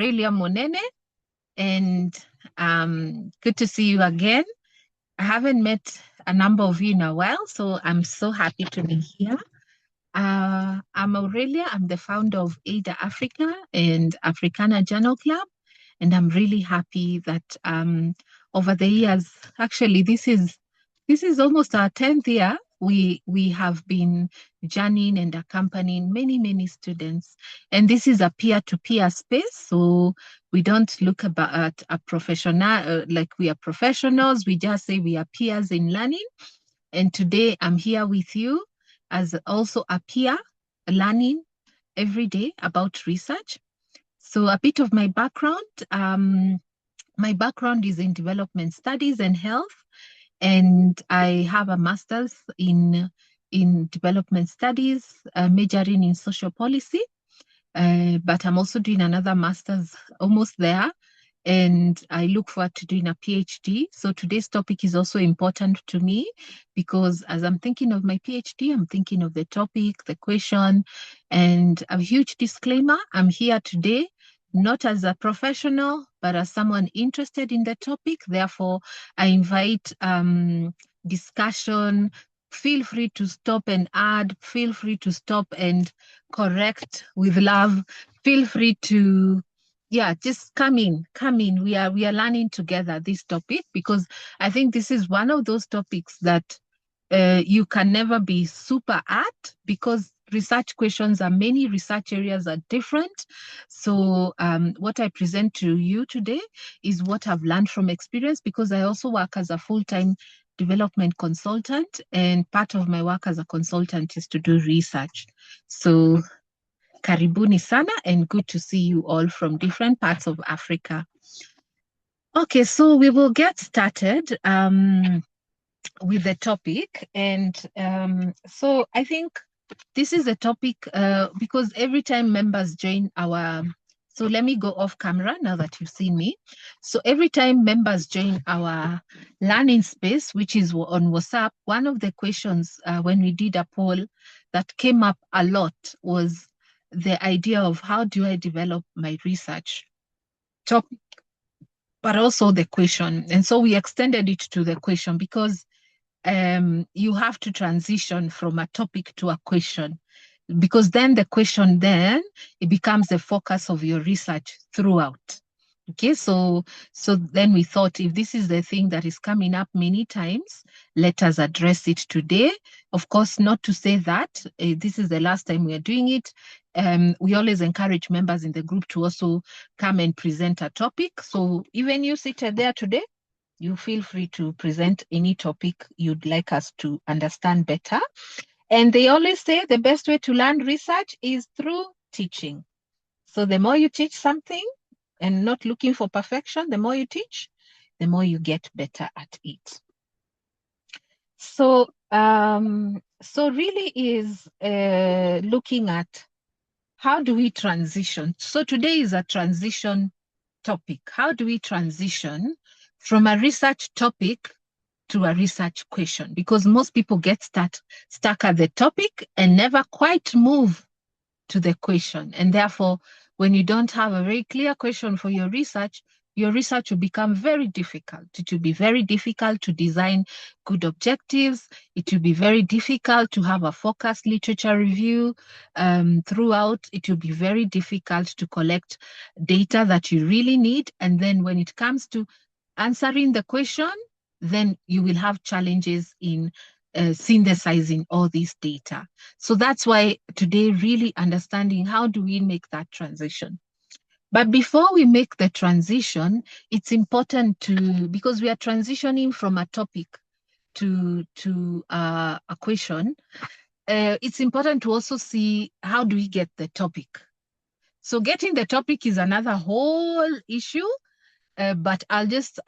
Aurelia Monene, and good to see you again. I haven't met a number of you in a while, so I'm so happy to be here. I'm Aurelia. I'm the founder of Ada Africa and Africana Journal Club, and I'm really happy that over the years, actually, this is almost our 10th year. We have been journeying and accompanying many students, and this is a peer-to-peer space. So we don't look at a professional like we are professionals. We just say we are peers in learning. And today I'm here with you as also a peer learning every day about research. So a bit of my background. My background is in development studies and health, and I have a master's in development studies, majoring in social policy. But I'm also doing another master's almost there, and I look forward to doing a PhD. So today's topic is also important to me because as I'm thinking of my PhD, I'm thinking of the topic, the question, and a huge disclaimer, I'm here today not as a professional, but as someone interested in the topic. Therefore, I invite discussion. Feel free to stop and add. Feel free to stop and correct with love. Feel free to, yeah, just come in. We are learning together this topic because I think this is one of those topics that you can never be super at because research questions are many, research areas are different. So what I present to you today is what I've learned from experience because I also work as a full-time development consultant, and part of my work as a consultant is to do research. So karibuni sana, and good to see you all from different parts of Africa. Okay, so we will get started with the topic. And so I think this is a topic because every time members join our, so let me go off camera now that you've seen me. So every time members join our learning space, which is on WhatsApp, one of the questions when we did a poll that came up a lot was the idea of how do I develop my research topic, but also the question. And so we extended it to the question because you have to transition from a topic to a question, because then the question it becomes the focus of your research throughout. Okay, so then we thought if this is the thing that is coming up many times, let us address it today. Of course, not to say that this is the last time we are doing it. We always encourage members in the group to also come and present a topic. So even you seated there today, you feel free to present any topic you'd like us to understand better. And they always say the best way to learn research is through teaching. So the more you teach something and not looking for perfection, the more you teach, the more you get better at it. So, so really is looking at how do we transition. So today is a transition topic. How do we transition from a research topic to a research question? Because most people get stuck at the topic and never quite move to the question. And therefore, when you don't have a very clear question for your research will become very difficult. It will be very difficult to design good objectives. It will be very difficult to have a focused literature review throughout. It will be very difficult to collect data that you really need. And then when it comes to answering the question, then you will have challenges in synthesizing all these data. So that's why today really understanding how do we make that transition. But before we make the transition, it's important to, because we are transitioning from a topic to a question, it's important to also see how do we get the topic. So getting the topic is another whole issue. But I just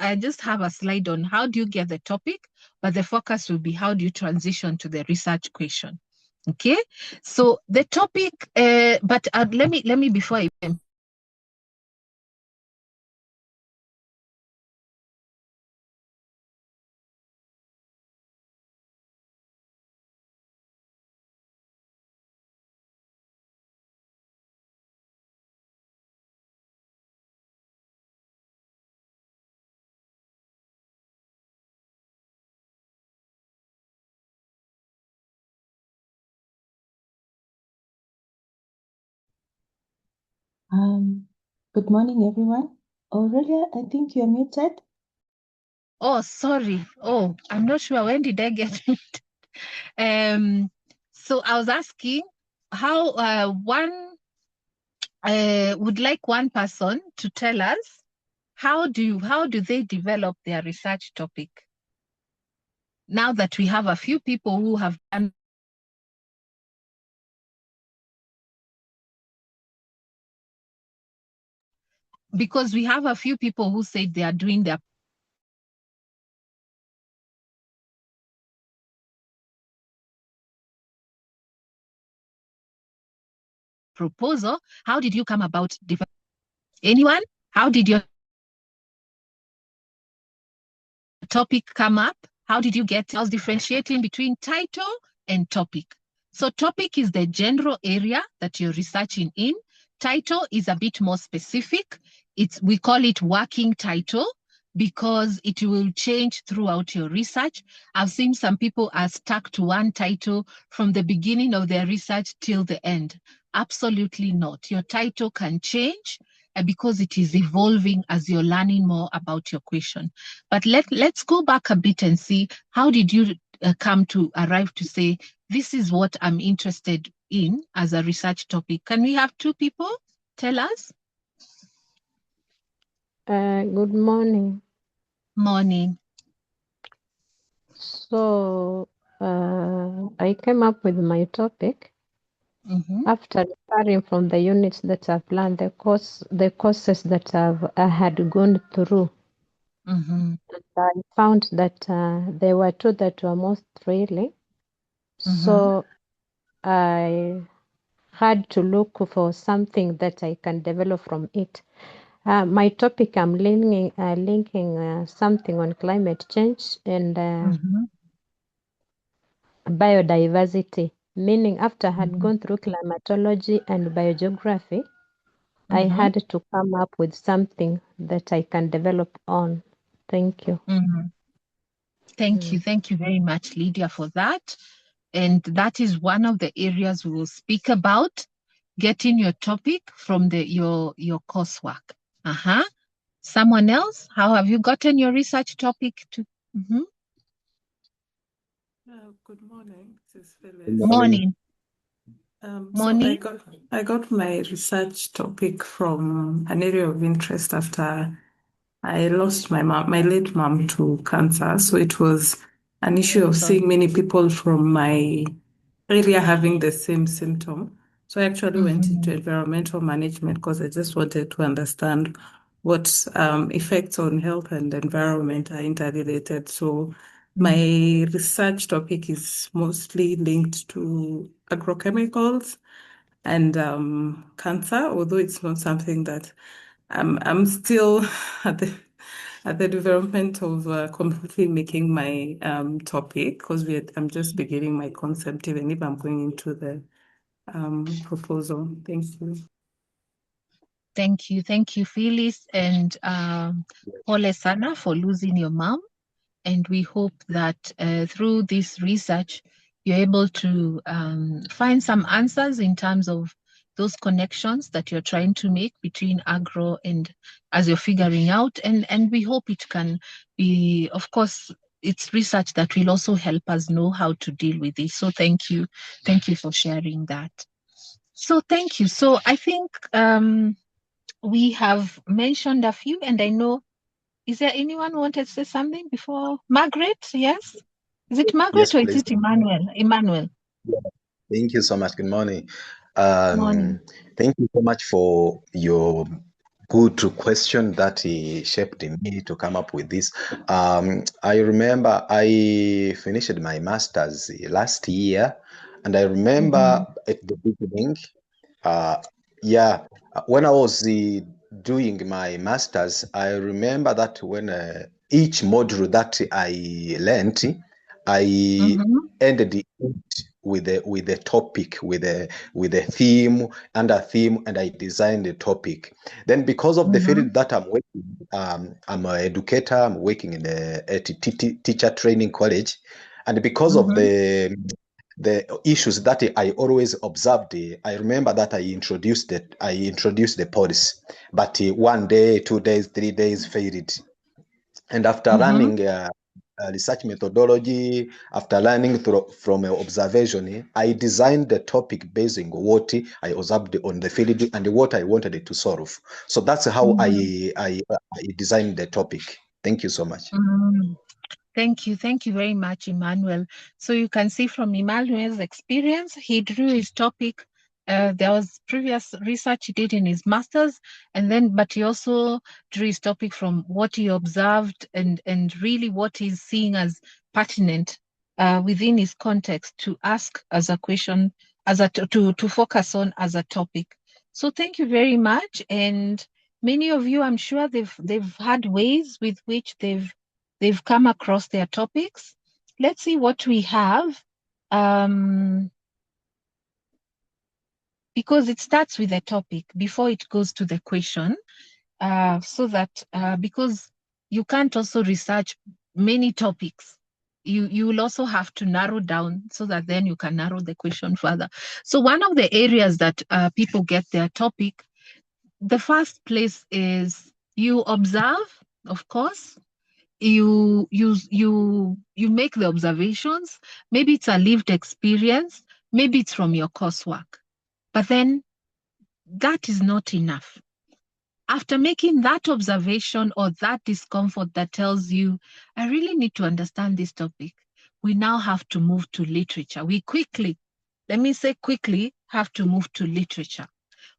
have a slide on how do you get the topic, but the focus will be how do you transition to the research question. Okay, so the topic, but let me before I Good morning, everyone. Aurelia, I think you're muted. Oh, sorry. Oh, I'm not sure. When did I get it? So I was asking how one would like one person to tell us how do they develop their research topic? Now that we have a few people who have done, because we have a few people who said they are doing their proposal. How did you come about anyone? How did your topic come up? How did you get? I was differentiating between title and topic. So topic is the general area that you're researching in. Title is a bit more specific. We call it working title because it will change throughout your research. I've seen some people are stuck to one title from the beginning of their research till the end. Absolutely not. Your title can change because it is evolving as you're learning more about your question. But let's go back a bit and see how did you come to arrive to say, this is what I'm interested in as a research topic. Can we have two people tell us? Good morning. Morning. So I came up with my topic after referring from the units that I've learned, the courses that I had gone through. I found that there were two that were most thrilling. So I had to look for something that I can develop from it. My topic, I'm linking something on climate change and biodiversity, meaning after I had gone through climatology and biogeography, I had to come up with something that I can develop on. Thank you. Thank you. Thank you very much, Lydia, for that. And that is one of the areas we will speak about, getting your topic from your coursework. Someone else? How have you gotten your research topic to? Good morning. This is Phyllis. Good morning. Morning. So I got my research topic from an area of interest after I lost my mom, my late mom, to cancer. So it was an issue of seeing many people from my area having the same symptom. So I actually went into environmental management because I just wanted to understand what effects on health and environment are interrelated. So my research topic is mostly linked to agrochemicals and cancer, although it's not something that I'm still at the development of completely making my topic because I'm just beginning my concept, even if I'm going into the proposal. Thank you. Thank you, Phyllis, and Pole Sana for losing your mom. And we hope that through this research, you're able to find some answers in terms of those connections that you're trying to make between agro and as you're figuring out. And we hope it can be, of course, it's research that will also help us know how to deal with this. So thank you. Thank you for sharing that. So thank you. So I think we have mentioned a few, and I know, is there anyone who wanted to say something before? Margaret, yes? Is it Margaret Yes, or please. is it Emmanuel? Emmanuel. Yeah. Thank you so much. Good morning. Morning. Thank you so much for your good question that shaped me to come up with this. I remember I finished my master's last year, and I remember at the beginning, uh, yeah, when I was doing my master's, I remember that when each module that I learned, I ended it with a topic, with a theme and a theme, and I designed a topic. Then, because of the field that I'm working, I'm an educator. I'm working in a teacher training college, and because of the the issues that I always observed, I remember that I introduced the policy, but 1 day, 2 days, 3 days failed. And after learning research methodology, after learning from observation, I designed the topic based on what I observed on the field and what I wanted to solve. So that's how I designed the topic. Thank you so much. Thank you. Thank you very much, Emmanuel. So you can see from Emmanuel's experience, he drew his topic. There was previous research he did in his master's, but he also drew his topic from what he observed and really what he's seeing as pertinent within his context to ask as a question, to focus on as a topic. So thank you very much. And many of you, I'm sure they've had ways with which they've come across their topics. Let's see what we have. Because it starts with a topic before it goes to the question, so that because you can't also research many topics, you will also have to narrow down so that then you can narrow the question further. So one of the areas that people get their topic, the first place is you observe, of course. You make the observations. Maybe it's a lived experience, maybe it's from your coursework, but then that is not enough. After making that observation or that discomfort that tells you, I really need to understand this topic, we now have to move to literature. We quickly have to move to literature.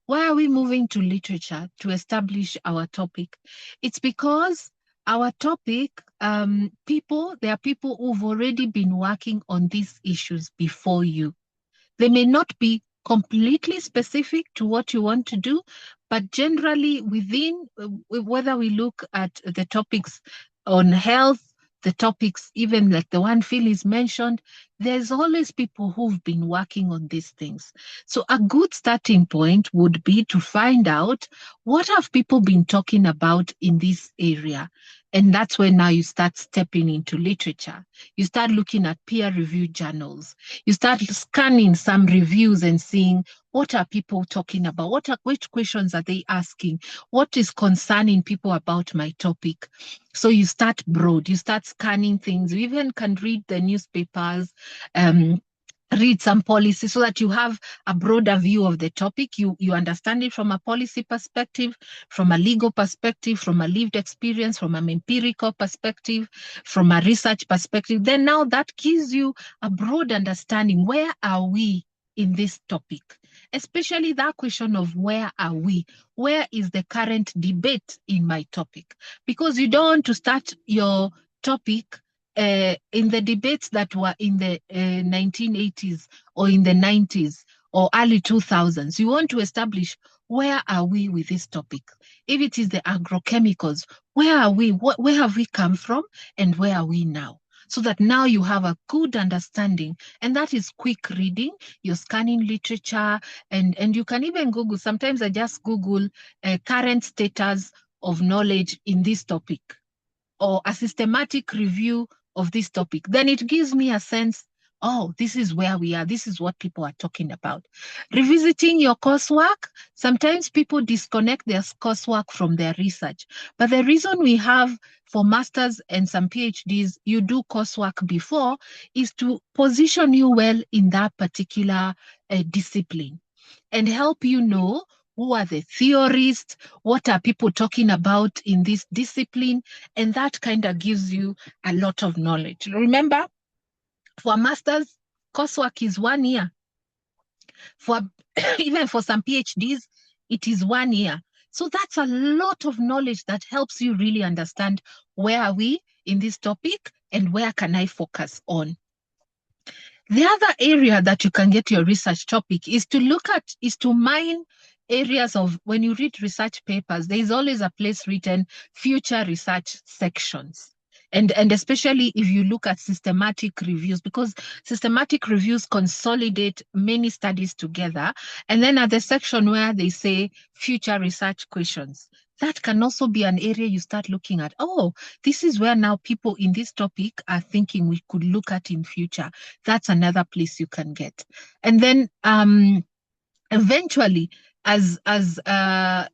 Why are we moving to literature to establish our topic? It's because our topic, there are people who've already been working on these issues before you. They may not be completely specific to what you want to do, but generally within, whether we look at the topics on health, the topics, even like the one Phyllis mentioned, there's always people who've been working on these things. So a good starting point would be to find out what have people been talking about in this area. And that's when now you start stepping into literature. You start looking at peer-reviewed journals. You start scanning some reviews and seeing what are people talking about? Which questions are they asking? What is concerning people about my topic? So you start broad, you start scanning things. You even can read the newspapers, read some policy so that you have a broader view of the topic. You understand it from a policy perspective, from a legal perspective, from a lived experience, from an empirical perspective, from a research perspective. Then now that gives you a broad understanding. Where are we in this topic? Especially that question of where are we? Where is the current debate in my topic? Because you don't want to start your topic in the debates that were in the 1980s or in the 90s or early 2000s. You want to establish where are we with this topic? If it is the agrochemicals, where are we? Where have we come from and where are we now? So that now you have a good understanding. And that is quick reading. You're scanning literature and you can even Google. Sometimes I just Google current status of knowledge in this topic or a systematic review of this topic. Then it gives me a sense, oh, this is where we are. This is what people are talking about. Revisiting your coursework, sometimes people disconnect their coursework from their research. But the reason we have for masters and some PhDs, you do coursework before, is to position you well in that particular discipline and help you know who are the theorists, what are people talking about in this discipline, and that kind of gives you a lot of knowledge. Remember, for a master's, coursework is 1 year. For even for some PhDs, it is 1 year. So that's a lot of knowledge that helps you really understand where are we in this topic and where can I focus on. The other area that you can get your research topic is to mine areas of, when you read research papers, there is always a place written future research sections. And especially if you look at systematic reviews, because systematic reviews consolidate many studies together. And then at the section where they say future research questions, that can also be an area you start looking at. Oh, this is where now people in this topic are thinking we could look at in future. That's another place you can get. And then eventually, as the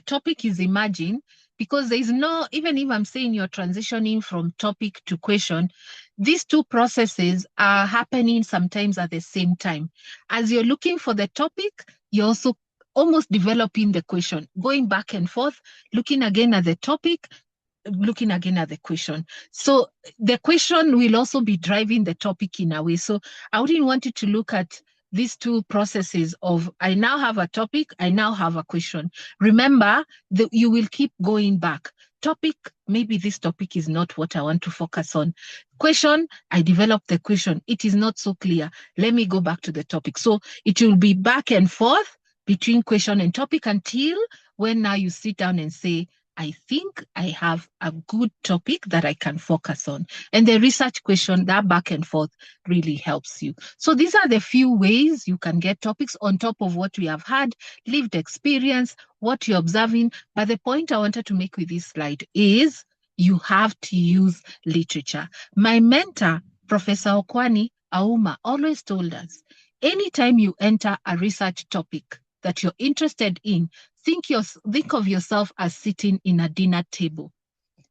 topic is emerging, because there is no, even if I'm saying you're transitioning from topic to question, these two processes are happening sometimes at the same time. As you're looking for the topic, you're also almost developing the question, going back and forth, looking again at the topic, looking again at the question. So the question will also be driving the topic in a way. So I wouldn't want you to look at these two processes of, I now have a topic, I now have a question. Remember that you will keep going back. Topic, maybe this topic is not what I want to focus on. Question, I developed the question. It is not so clear. Let me go back to the topic. So it will be back and forth between question and topic until when now you sit down and say, I think I have a good topic that I can focus on. And the research question, that back and forth really helps you. So these are the few ways you can get topics on top of what we have had, lived experience, what you're observing. But the point I wanted to make with this slide is you have to use literature. My mentor, Professor Okwani Auma, always told us, anytime you enter a research topic that you're interested in, think of yourself as sitting in a dinner table.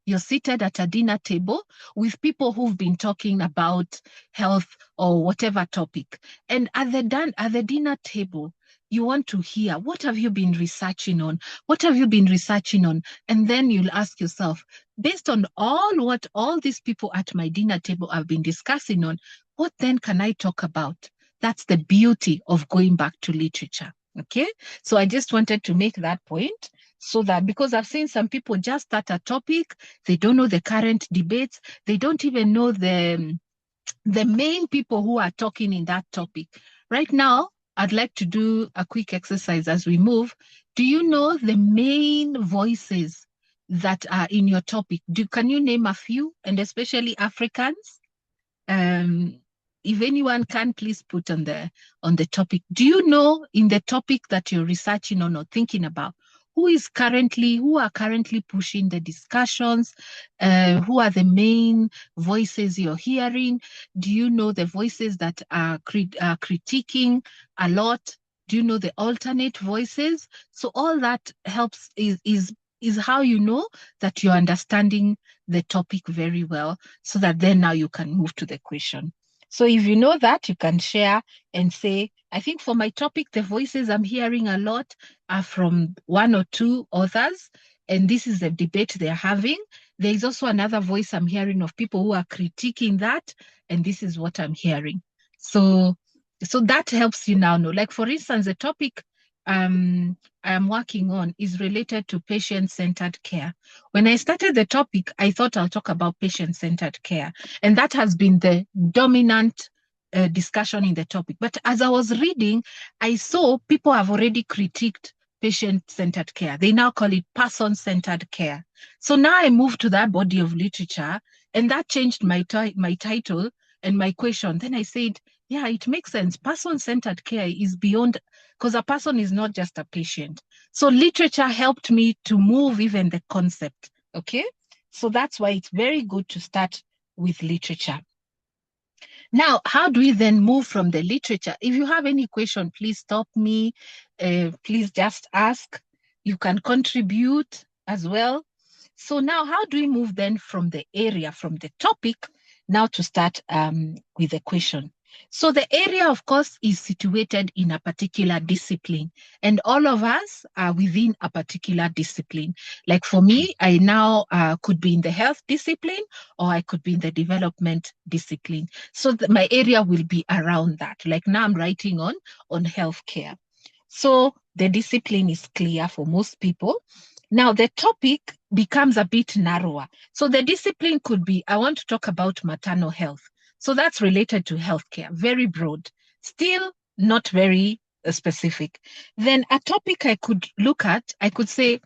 You're seated at a dinner table with people who've been talking about health or whatever topic. And at the dinner table, you want to hear, what have you been researching on? What have you been researching on? And then you'll ask yourself, based on what all these people at my dinner table have been discussing on, what then can I talk about? That's the beauty of going back to literature. Okay, so I just wanted to make that point so that, because I've seen some people just start a topic, they don't know the current debates, they don't even know the main people who are talking in that topic. Right now, I'd like to do a quick exercise as we move. Do you know the main voices that are in your topic? Can you name a few, and especially Africans? If anyone can, please put on the topic. Do you know in the topic that you're researching on or thinking about, who are currently pushing the discussions? Who are the main voices you're hearing? Do you know the voices that are critiquing a lot? Do you know the alternate voices? So all that helps is how you know that you're understanding the topic very well, so that then now you can move to the question. So if you know that, you can share and say, I think for my topic, the voices I'm hearing a lot are from one or two authors, and this is the debate they're having. There is also another voice I'm hearing of people who are critiquing that, and this is what I'm hearing. So that helps you now know. Like, for instance, the topic I am working on is related to patient-centered care. When I started the topic, I thought I'll talk about patient-centered care, and that has been the dominant discussion in the topic. But as I was reading, I saw people have already critiqued patient-centered care. They now call it person-centered care. So now I moved to that body of literature, and that changed my title and my question. Then I said, yeah, it makes sense. Person-centered care is beyond, because a person is not just a patient. So literature helped me to move even the concept, okay? So that's why it's very good to start with literature. Now, how do we then move from the literature? If you have any question, please stop me. Please just ask. You can contribute as well. So now, how do we move then from the area, from the topic, now to start with the question? So the area, of course, is situated in a particular discipline, and all of us are within a particular discipline. Like for me, I now could be in the health discipline, or I could be in the development discipline. So my area will be around that. Like now I'm writing on healthcare. So the discipline is clear for most people. Now the topic becomes a bit narrower. So the discipline could be, I want to talk about maternal health. So that's related to healthcare, very broad, still not very specific. Then a topic I could look at, I could say,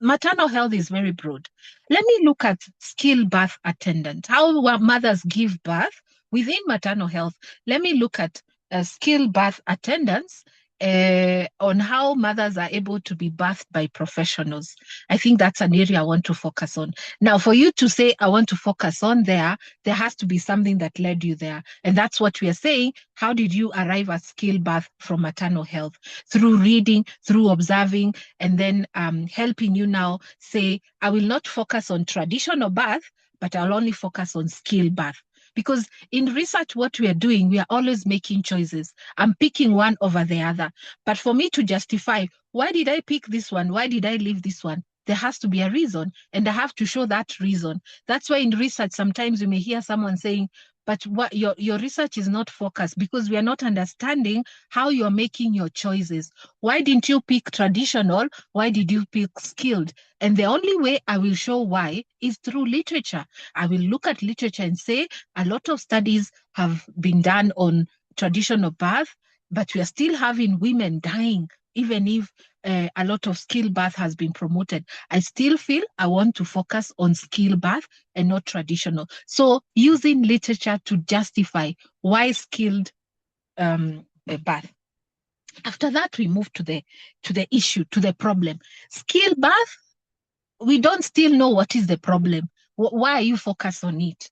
maternal health is very broad. Let me look at skilled birth attendant, how mothers give birth within maternal health. Let me look at skilled birth attendants on how mothers are able to be birthed by professionals. I think that's an area I want to focus on. Now, for you to say, I want to focus on there has to be something that led you there. And that's what we are saying. How did you arrive at skill birth from maternal health? Through reading, through observing, and then helping you now say, I will not focus on traditional birth, but I'll only focus on skill birth. Because in research, what we are doing, we are always making choices. I'm picking one over the other. But for me to justify, why did I pick this one? Why did I leave this one? There has to be a reason, and I have to show that reason. That's why in research, sometimes you may hear someone saying, but what your research is not focused because we are not understanding how you're making your choices. Why didn't you pick traditional? Why did you pick skilled? And the only way I will show why is through literature. I will look at literature and say a lot of studies have been done on traditional birth, but we are still having women dying, even if a lot of skill birth has been promoted. I still feel I want to focus on skill birth and not traditional. So using literature to justify why skilled birth. After that, we move to the issue, to the problem. Skill birth, we don't still know what is the problem. Why are you focused on it?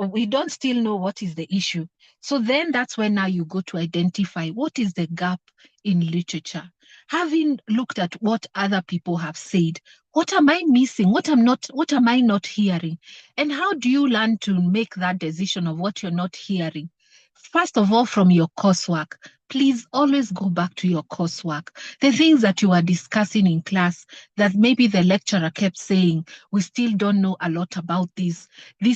We don't still know what is the issue. So then that's when now you go to identify what is the gap in literature. Having looked at what other people have said, what am I missing? What am I not hearing? And how do you learn to make that decision of what you're not hearing? First of all, from your coursework, please always go back to your coursework. The things that you are discussing in class that maybe the lecturer kept saying, we still don't know a lot about these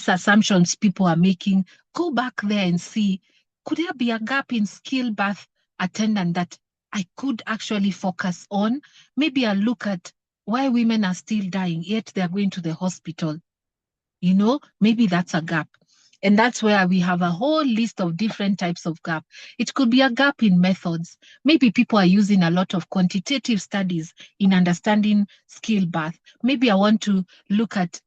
assumptions people are making. Go back there and see, could there be a gap in skill birth attendant that I could actually focus on? Maybe I look at why women are still dying, yet they're going to the hospital. Maybe that's a gap. And that's where we have a whole list of different types of gap. It could be a gap in methods. Maybe people are using a lot of quantitative studies in understanding skill birth. Maybe I want to look at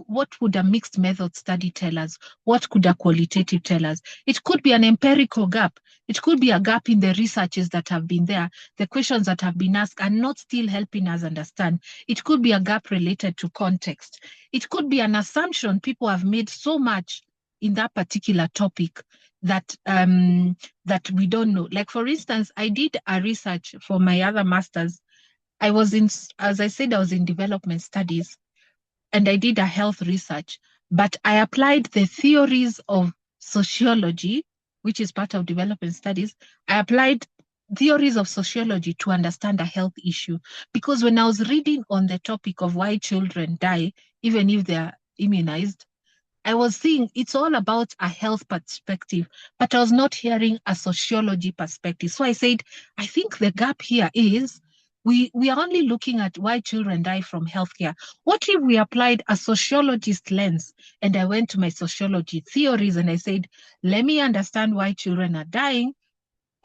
what would a mixed method study tell us? What could a qualitative tell us? It could be an empirical gap. It could be a gap in the researches that have been there. The questions that have been asked are not still helping us understand. It could be a gap related to context. It could be an assumption people have made so much in that particular topic that we don't know. Like, for instance, I did a research for my other master's. As I said, I was in development studies, and I did a health research, but I applied the theories of sociology, which is part of development studies. I applied theories of sociology to understand a health issue, because when I was reading on the topic of why children die, even if they are immunized, I was seeing it's all about a health perspective, but I was not hearing a sociology perspective. So I said, I think the gap here is we are only looking at why children die from healthcare. What if we applied a sociologist lens? And I went to my sociology theories and I said, let me understand why children are dying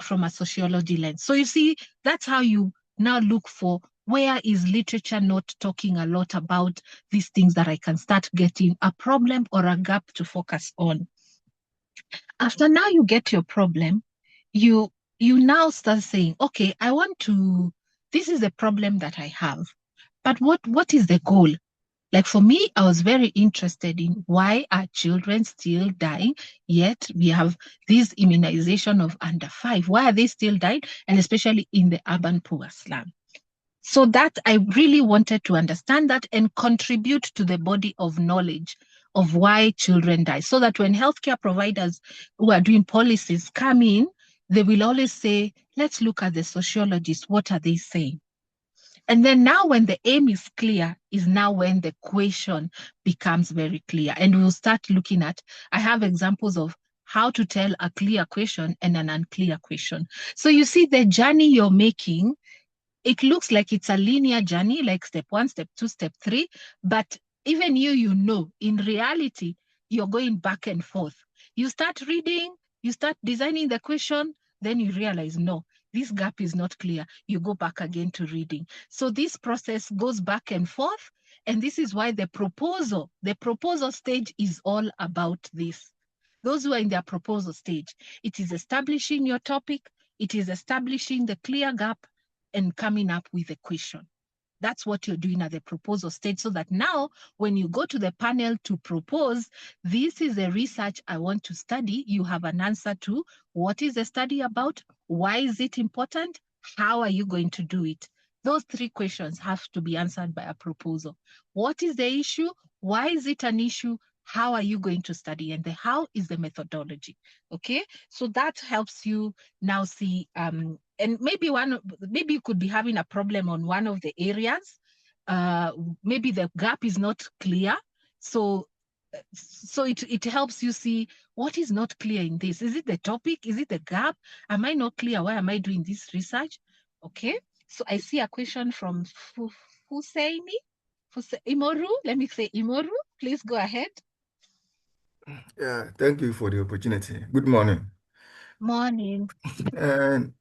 from a sociology lens. So you see, that's how you now look for where is literature not talking a lot about these things that I can start getting a problem or a gap to focus on. After now you get your problem, you now start saying, okay, this is the problem that I have, but what is the goal? Like, for me, I was very interested in why are children still dying, yet we have this immunization of under 5. Why are they still dying? And especially in the urban poor slum. So that I really wanted to understand that and contribute to the body of knowledge of why children die. So that when healthcare providers who are doing policies come in, they will always say, let's look at the sociologists. What are they saying? And then now when the aim is clear is now when the question becomes very clear. And we'll start looking at, I have examples of how to tell a clear question and an unclear question. So you see the journey you're making, it looks like it's a linear journey, like step 1, step 2, step 3. But even in reality, you're going back and forth. You start reading, you start designing the question, then you realize, no, this gap is not clear. You go back again to reading. So this process goes back and forth. And this is why the proposal stage is all about this. Those who are in their proposal stage, it is establishing your topic, It is establishing the clear gap and coming up with a question. That's what you're doing at the proposal stage, so that now when you go to the panel to propose, this is the research I want to study, you have an answer to what is the study about, why is it important, how are you going to do it? Those 3 questions have to be answered by a proposal. What is the issue? Why is it an issue? How are you going to study? And the how is the methodology. Okay, so that helps you now see, and maybe you could be having a problem on one of the areas. Maybe the gap is not clear. So it helps you see what is not clear in this. Is it the topic? Is it the gap? Am I not clear? Why am I doing this research? Okay, so I see a question from Huseini. Imoru, let me say Imoru, please go ahead. Yeah, thank you for the opportunity. Good morning. Morning. And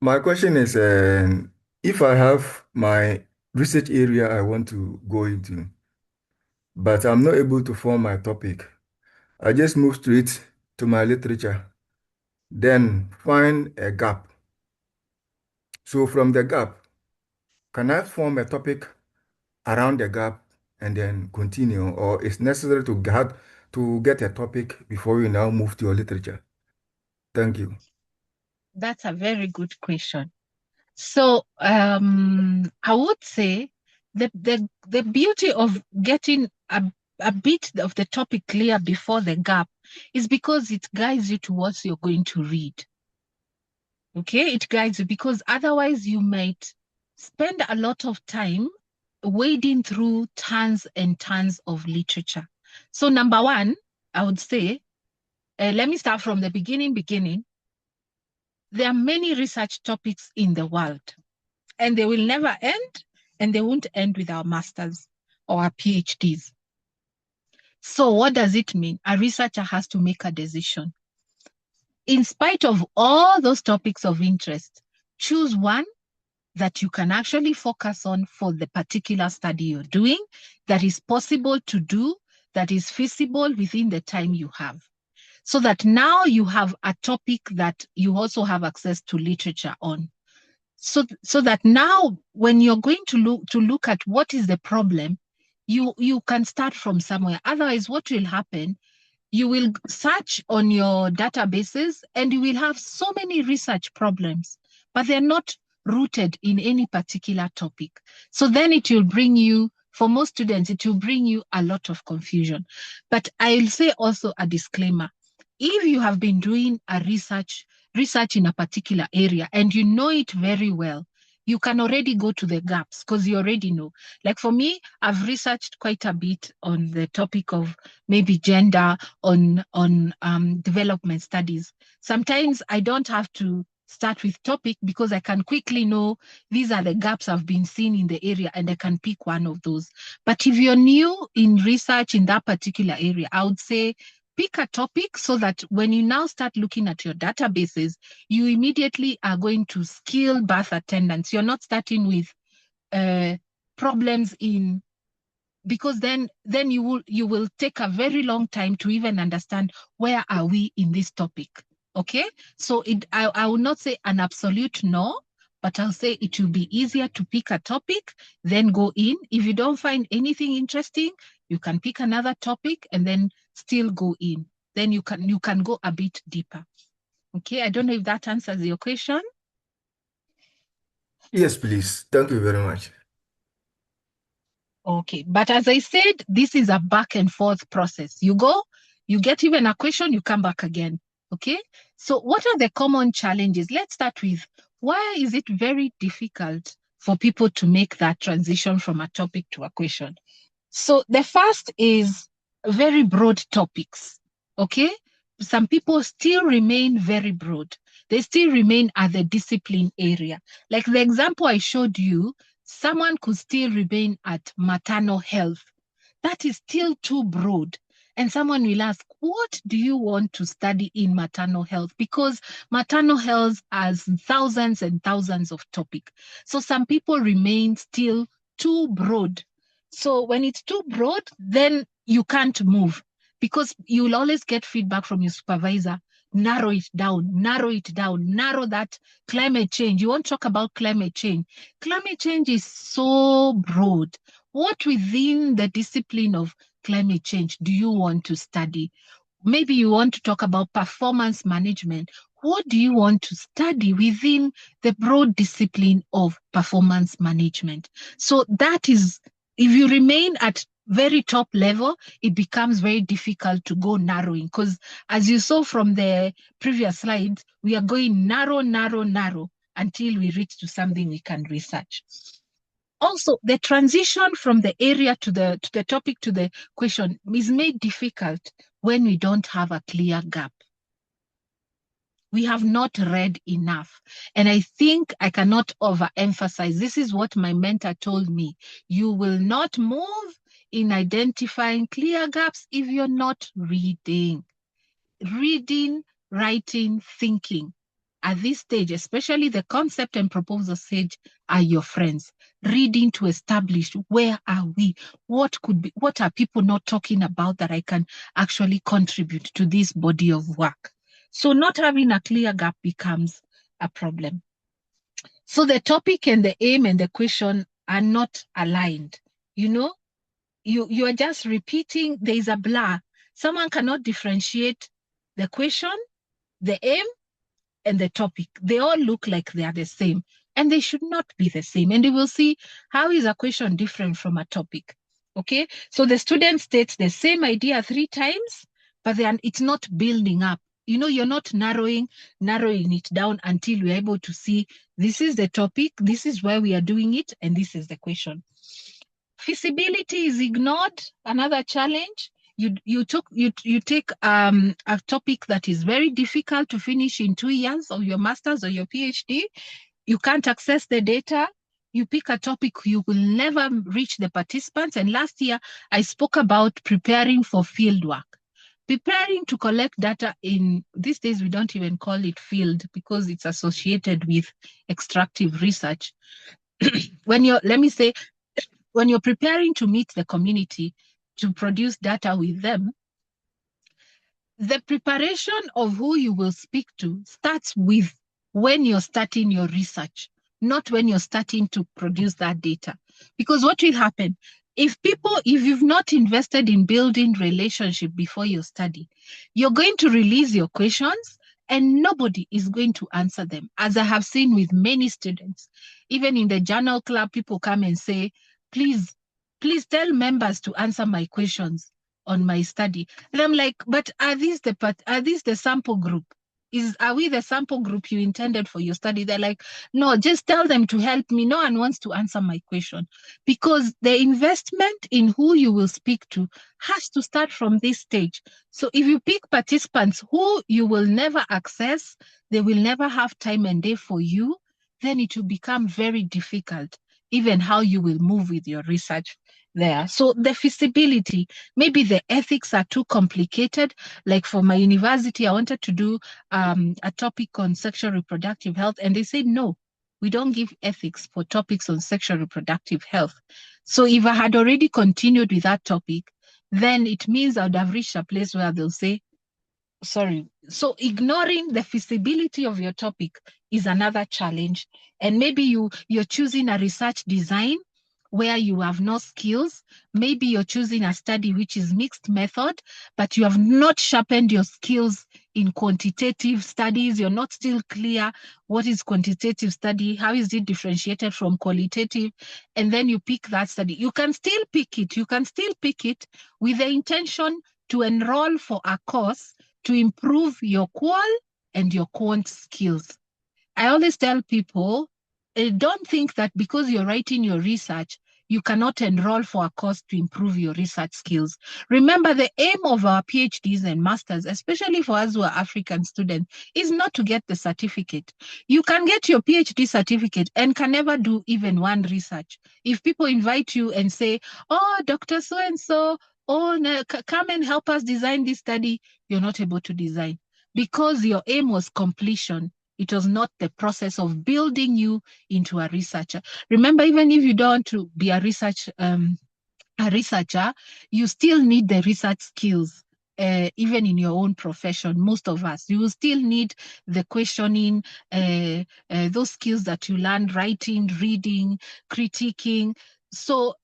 my question is, if I have my research area I want to go into, but I'm not able to form my topic, I just move straight to my literature, then find a gap. So from the gap, can I form a topic around the gap and then continue, or it's necessary to get a topic before you now move to your literature? Thank you. That's a very good question. So I would say the beauty of getting a bit of the topic clear before the gap is because it guides you to what you're going to read. Okay, it guides you, because otherwise you might spend a lot of time wading through tons and tons of literature. So number one, I would say, let me start from the beginning. There are many research topics in the world, and they will never end, and they won't end with our masters or our PhDs. So what does it mean? A researcher has to make a decision. In spite of all those topics of interest, choose one that you can actually focus on for the particular study you're doing, that is possible to do, that is feasible within the time you have. So that now you have a topic that you also have access to literature on. So that now when you're going to look at what is the problem, you can start from somewhere. Otherwise, what will happen, you will search on your databases and you will have so many research problems, but they're not rooted in any particular topic. So then it will bring you, for most students, it will bring you a lot of confusion. But I'll say also a disclaimer. If you have been doing a research in a particular area and you know it very well, you can already go to the gaps because you already know. Like for me, I've researched quite a bit on the topic of maybe gender, on development studies. Sometimes I don't have to start with topic because I can quickly know these are the gaps I've been seeing in the area and I can pick one of those. But if you're new in research in that particular area, I would say pick a topic so that when you now start looking at your databases, you immediately are going to skill birth attendance. You're not starting with problems in, because then you will take a very long time to even understand where are we in this topic. Okay, so I will not say an absolute no, but I'll say it will be easier to pick a topic, then go in. If you don't find anything interesting, you can pick another topic and then still go in. Then you can go a bit deeper. Okay, I don't know if that answers your question. Yes, please. Thank you very much. Okay, but as I said, this is a back and forth process. You go, you get even a question, you come back again. Okay, so what are the common challenges? Let's start with, why is it very difficult for people to make that transition from a topic to a question? So the first is very broad topics. Okay, some people still remain very broad. They still remain at the discipline area. Like the example I showed you, someone could still remain at maternal health. That is still too broad. And someone will ask, what do you want to study in maternal health? Because maternal health has thousands and thousands of topics. So some people remain still too broad. So when it's too broad, then you can't move, because you will always get feedback from your supervisor. narrow it down, narrow that climate change. You want to talk about climate change. Climate change is so broad. What within the discipline of climate change do you want to study? Maybe you want to talk about performance management. What do you want to study within the broad discipline of performance management? So that is, if you remain at very top level, it becomes very difficult to go narrowing, because as you saw from the previous slides, we are going narrow until we reach to something we can research. Also, the transition from the area to the topic to the question is made difficult when we don't have a clear gap. We have not read enough. And I think I cannot overemphasize. This is what my mentor told me. You will not move in identifying clear gaps if you're not reading. Reading, writing, thinking. At this stage, especially the concept and proposal stage, are your friends. Reading to establish where are we, what are people not talking about that I can actually contribute to this body of work. So not having a clear gap becomes a problem. So the topic and the aim and the question are not aligned. You are just repeating, there is a blur. Someone cannot differentiate the question, the aim, and the topic. They all look like they are the same, and they should not be the same. And you will see how is a question different from a topic. Okay, so the student states the same idea 3 times, but then it's not building up. You're not narrowing it down until we're able to see this is the topic, this is where we are doing it, and this is the question. Feasibility is ignored. Another challenge. You take a topic that is very difficult to finish in 2 years of your master's or your PhD. You can't access the data. You pick a topic, you will never reach the participants. And last year, I spoke about preparing for fieldwork. Preparing to collect data these days, we don't even call it field because it's associated with extractive research. When you're preparing to meet the community to produce data with them, the preparation of who you will speak to starts with when you're starting your research, not when you're starting to produce that data. Because what will happen, if you've not invested in building relationship before your study, you're going to release your questions and nobody is going to answer them. As I have seen with many students, even in the journal club, people come and say, please tell members to answer my questions on my study. And I'm like, but are these the sample group? Are we the sample group you intended for your study? They're like, no, just tell them to help me. No one wants to answer my question, because the investment in who you will speak to has to start from this stage. So if you pick participants who you will never access, they will never have time and day for you, then it will become very difficult, even how you will move with your research there. So the feasibility, maybe the ethics are too complicated. Like for my university, I wanted to do a topic on sexual reproductive health, and they said, no, we don't give ethics for topics on sexual reproductive health. So if I had already continued with that topic, then it means I would have reached a place where they'll say, sorry. So ignoring the feasibility of your topic is another challenge. And maybe you're choosing a research design where you have no skills. Maybe you're choosing a study which is mixed method, but you have not sharpened your skills in quantitative studies. You're not still clear what is quantitative study, how is it differentiated from qualitative, and then you pick that study. You can still pick it. You can still pick it with the intention to enroll for a course to improve your qual and your quant skills. I always tell people, don't think that because you're writing your research, you cannot enroll for a course to improve your research skills. Remember, the aim of our PhDs and masters, especially for us who are African students, is not to get the certificate. You can get your PhD certificate and can never do even one research. If people invite you and say, oh, Dr. So-and-so, oh, come and help us design this study, you're not able to design because your aim was completion. It was not the process of building you into a researcher. Remember, even if you don't want to be a researcher, you still need the research skills. even in your own profession, most of us, you will still need the questioning, those skills that you learn, writing, reading, critiquing. So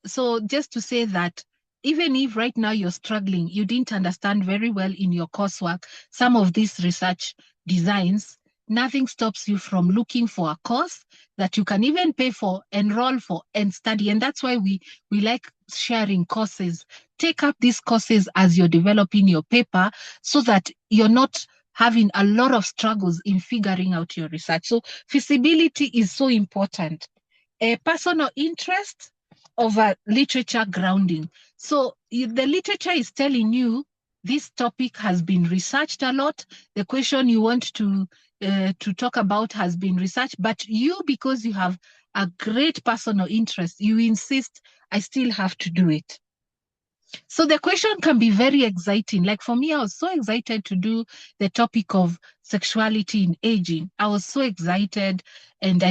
just to say that even if right now you're struggling, you didn't understand very well in your coursework some of these research designs, nothing stops you from looking for a course that you can even pay for, enroll for, and study. And that's why we like sharing courses. Take up these courses as you're developing your paper so that you're not having a lot of struggles in figuring out your research. So feasibility is so important. A personal interest over literature grounding. So the literature is telling you this topic has been researched a lot. The question you want to talk about has been researched, but you, because you have a great personal interest, you insist, I still have to do it. So the question can be very exciting. Like for me, I was so excited to do the topic of sexuality in aging. I was so excited. And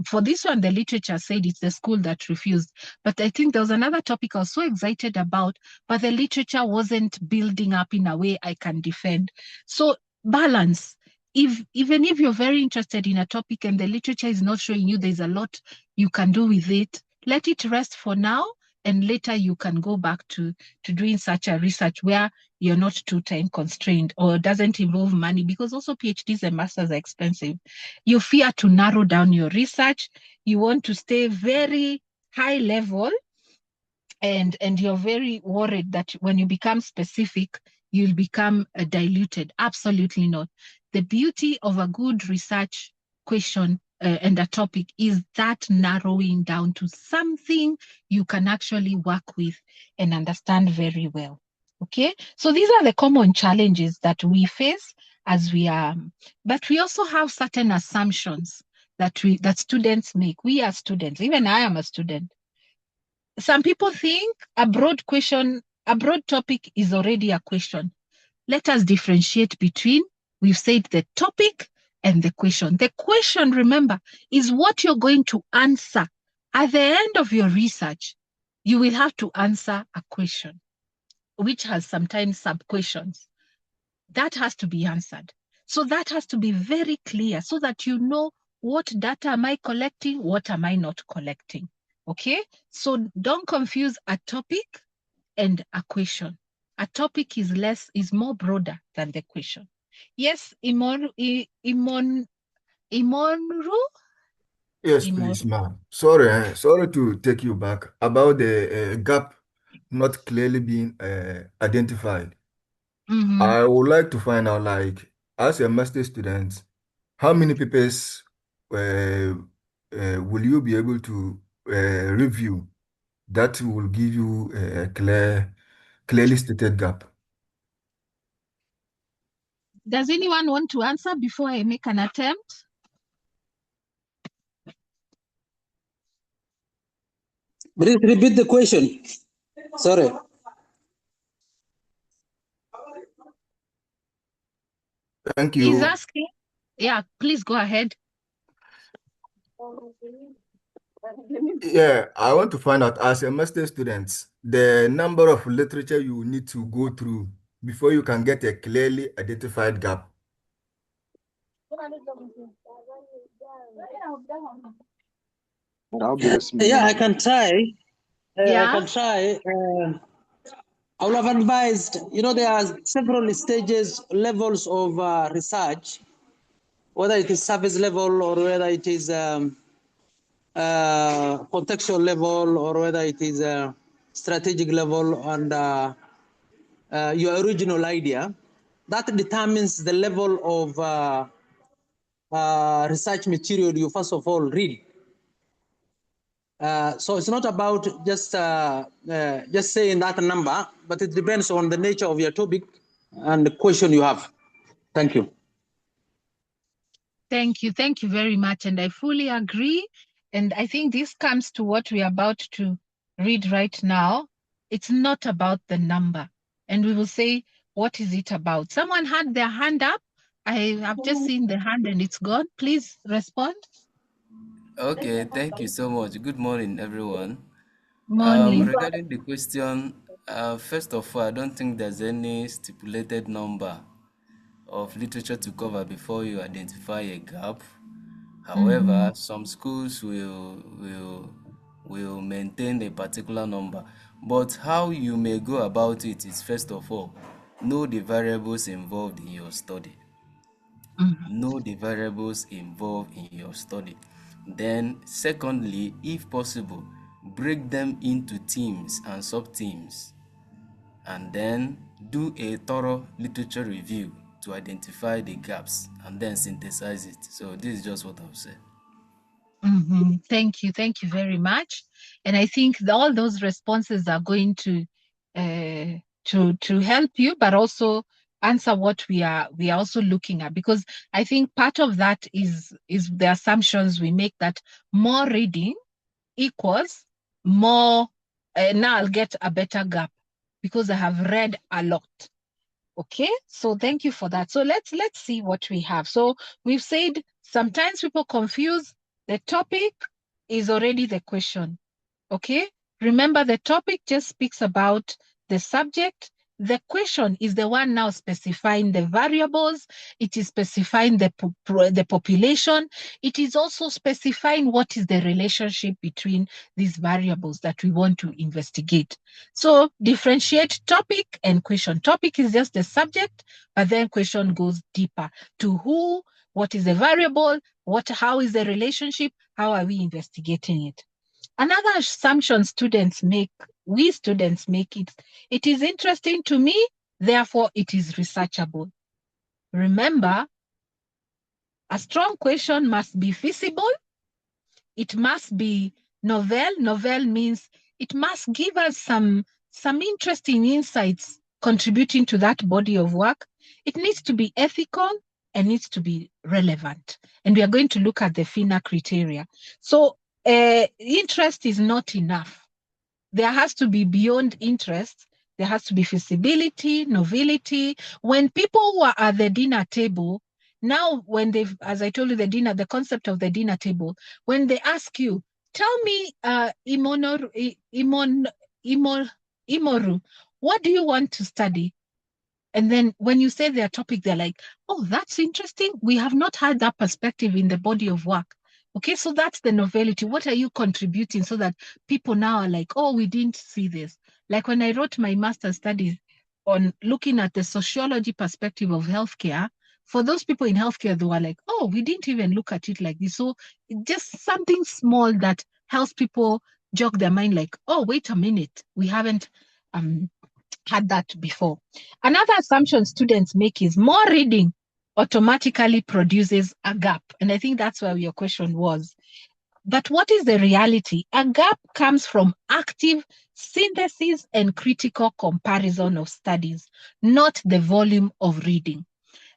for this one, the literature said it's the school that refused. But I think there was another topic I was so excited about, but the literature wasn't building up in a way I can defend. So balance. Even if you're very interested in a topic and the literature is not showing you there's a lot you can do with it, let it rest for now. And later you can go back to doing such a research where you're not too time constrained or doesn't involve money, because also PhDs and masters are expensive. You fear to narrow down your research. You want to stay very high level, and you're very worried that when you become specific, you'll become diluted. Absolutely not. The beauty of a good research question and a topic is that narrowing down to something you can actually work with and understand very well. Okay, so these are the common challenges that we face as we are, but we also have certain assumptions that students make. We are students, even I am a student. Some people think a broad topic is already a question. Let us differentiate between, we've said, the topic and the question. The question, remember, is what you're going to answer. At the end of your research, you will have to answer a question, which has sometimes sub-questions. That has to be answered. So that has to be very clear so that you know what data am I collecting, what am I not collecting. Okay? So don't confuse a topic and a question. A topic is more broader than the question. Yes, Imonru? Yes, please, ma'am. Sorry to take you back about the gap not clearly being identified. I would like to find out, like, as a master student, how many papers will you be able to review that will give you a clearly stated gap? Does anyone want to answer before I make an attempt? Please repeat the question. Sorry. Thank you. He's asking. Yeah, please go ahead. Yeah, I want to find out, as a master student, the number of literature you need to go through before you can get a clearly identified gap. Yeah, I can try. Yeah. I can try. I would have advised, there are several stages, levels of research, whether it is surface level or whether it is contextual level or whether it is strategic level, and your original idea. That determines the level of research material you first of all read. So it's not about just saying that number, but it depends on the nature of your topic and the question you have. Thank you. Thank you. Thank you very much. And I fully agree. And I think this comes to what we're about to read right now. It's not about the number. And we will say, what is it about? Someone had their hand up. I have just seen the hand and it's gone. Please respond. Okay, thank you so much. Good morning, everyone. Morning. Regarding the question, First of all, I don't think there's any stipulated number of literature to cover before you identify a gap. However, some schools will maintain a particular number. But how you may go about it is, first of all, know the variables involved in your study. Know the variables involved in your study. Then, secondly, if possible, break them into teams and sub-teams, and then do a thorough literature review to identify the gaps and then synthesize it. So this is just what I'll say. Thank you very much. And I think all those responses are going to help you, but also answer what we are also looking at, because I think part of that is the assumptions we make that more reading equals more. Now I'll get a better gap because I have read a lot. Okay, so thank you for that. So let's see what we have. So we've said sometimes people confuse the topic is already the question. Okay, remember the topic just speaks about the subject. The question is the one now specifying the variables. It is specifying the population. It is also specifying what is the relationship between these variables that we want to investigate. So differentiate topic and question. Topic is just the subject, but then question goes deeper to who, what is the variable, how is the relationship, how are we investigating it. Another assumption we students make it is interesting to me, therefore it is researchable. Remember, a strong question must be feasible. It must be novel. Novel means it must give us some interesting insights contributing to that body of work. It needs to be ethical and needs to be relevant. And we are going to look at the FINA criteria. So interest is not enough. There has to be beyond interest. There has to be feasibility, novelty. When people were at the dinner table, now when they've, as I told you, the concept of the dinner table, when they ask you, tell me, Imoru, what do you want to study? And then when you say their topic, they're like, oh, that's interesting. We have not had that perspective in the body of work. Okay, so that's the novelty. What are you contributing so that people now are like, oh, we didn't see this. Like when I wrote my master's studies on looking at the sociology perspective of healthcare, for those people in healthcare, they were like, oh, we didn't even look at it like this. So just something small that helps people jog their mind like, oh, wait a minute, we haven't had that before. Another assumption students make is more reading automatically produces a gap. And I think that's where your question was. But what is the reality? A gap comes from active synthesis and critical comparison of studies, not the volume of reading.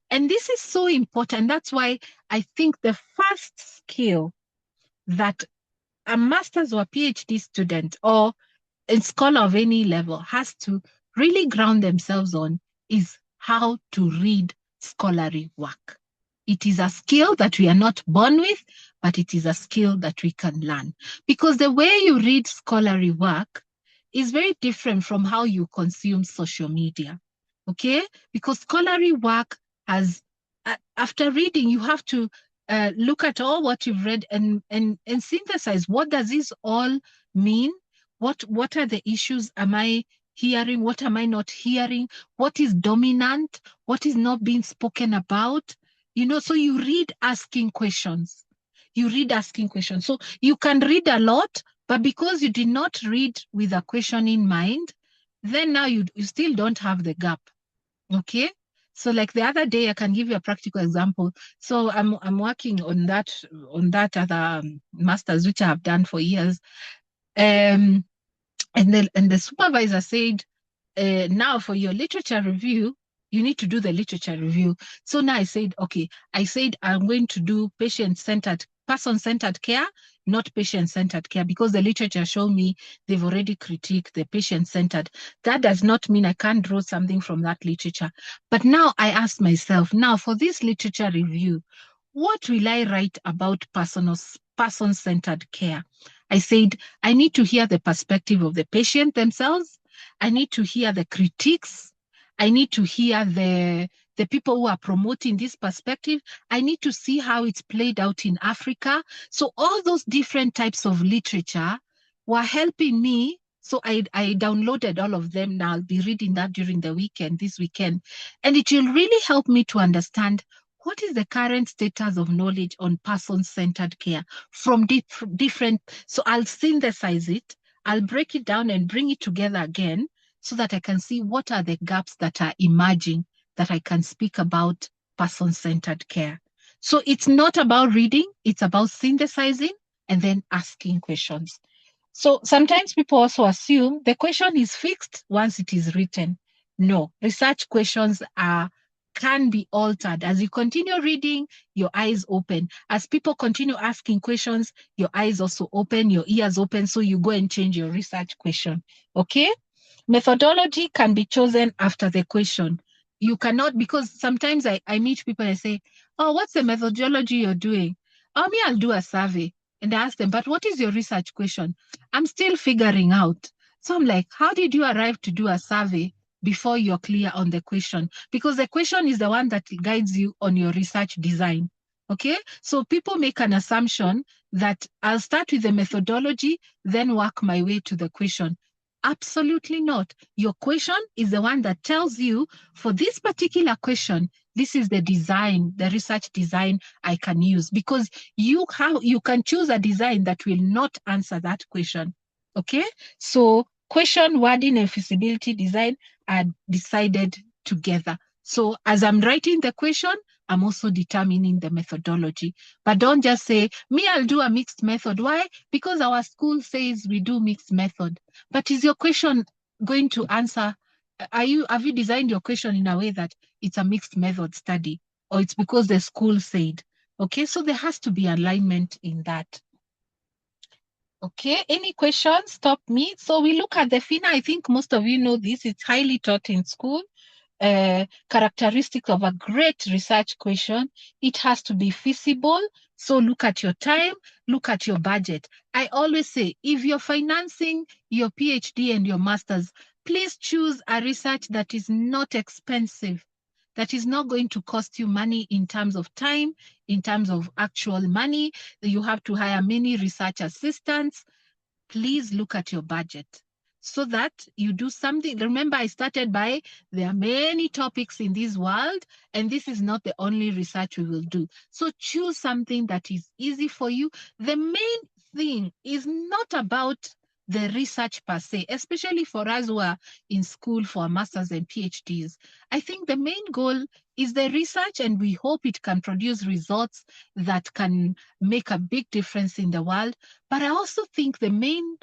And this is so important. That's why I think the first skill that a master's or PhD student or a scholar of any level has to really ground themselves on is how to read scholarly work. It is a skill that we are not born with, but it is a skill that we can learn. Because the way you read scholarly work is very different from how you consume social media, okay? Because scholarly work has, after reading, you have to look at all what you've read and synthesize. What does this all mean? What are the issues am I hearing? What am I not hearing? What is dominant? What is not being spoken about? So you read asking questions. So you can read a lot, but because you did not read with a question in mind, then now you still don't have the gap. Okay? So like the other day, I can give you a practical example. So I'm working on that other master's, which I have done for years. And the supervisor said, now for your literature review, you need to do the literature review. So now I said, okay, I'm going to do person-centered care, not patient-centered care, because the literature showed me they've already critiqued the patient-centered. That does not mean I can't draw something from that literature. But now I ask myself, now for this literature review, what will I write about person-centered care? I said, I need to hear the perspective of the patient themselves. I need to hear the critiques. I need to hear the people who are promoting this perspective. I need to see how it's played out in Africa. So all those different types of literature were helping me. So I downloaded all of them. Now I'll be reading that during the weekend, this weekend. And it will really help me to understand what is the current status of knowledge on person-centered care from different. So I'll synthesize it. I'll break it down and bring it together again so that I can see what are the gaps that are emerging that I can speak about person-centered care. So it's not about reading, it's about synthesizing and then asking questions. So sometimes people also assume the question is fixed once it is written. No, research questions can be altered. As you continue reading, your eyes open. As people continue asking questions, your eyes also open, your ears open, so you go and change your research question. Okay? Methodology can be chosen after the question. You cannot, because sometimes I meet people and I say, oh, what's the methodology you're doing? Oh, me, I'll do a survey. And I ask them, but what is your research question? I'm still figuring out. So I'm like, how did you arrive to do a survey before you're clear on the question? Because the question is the one that guides you on your research design. Okay? So people make an assumption that I'll start with the methodology, then work my way to the question. Absolutely not. Your question is the one that tells you, for this particular question, this is the design, the research design I can use, because you can choose a design that will not answer that question. Okay? So question, wording, and feasibility design are decided together. So as I'm writing the question, I'm also determining the methodology. But don't just say, me, I'll do a mixed method. Why? Because our school says we do mixed method. But is your question going to answer? Have you designed your question in a way that it's a mixed method study, or it's because the school said? Okay, so there has to be alignment in that. Okay, any questions? Stop me. So we look at the FINA. I think most of you know this. It's highly taught in school. Characteristics of a great research question. It has to be feasible. So look at your time, look at your budget. I always say, if you're financing your PhD and your master's, please choose a research that is not expensive, that is not going to cost you money in terms of time, in terms of actual money. You have to hire many research assistants. Please look at your budget so that you do something. Remember, I started by, there are many topics in this world, and this is not the only research we will do. So choose something that is easy for you. The main thing is not about the research per se, especially for us who are in school for masters and PhDs. I think the main goal is the research, and we hope it can produce results that can make a big difference in the world. But I also think the main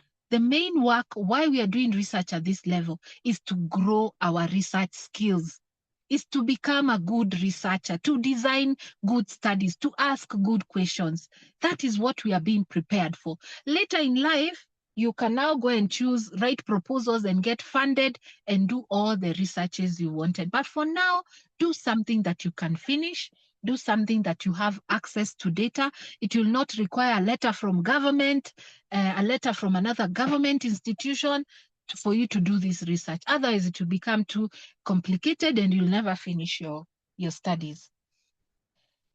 work, why we are doing research at this level, is to grow our research skills, is to become a good researcher, to design good studies, to ask good questions. That is what we are being prepared for. Later in life, you can now go and write proposals and get funded and do all the researches you wanted. But for now, do something that you can finish, do something that you have access to data. It will not require a letter from government, a letter from another government institution for you to do this research. Otherwise, it will become too complicated and you'll never finish your studies.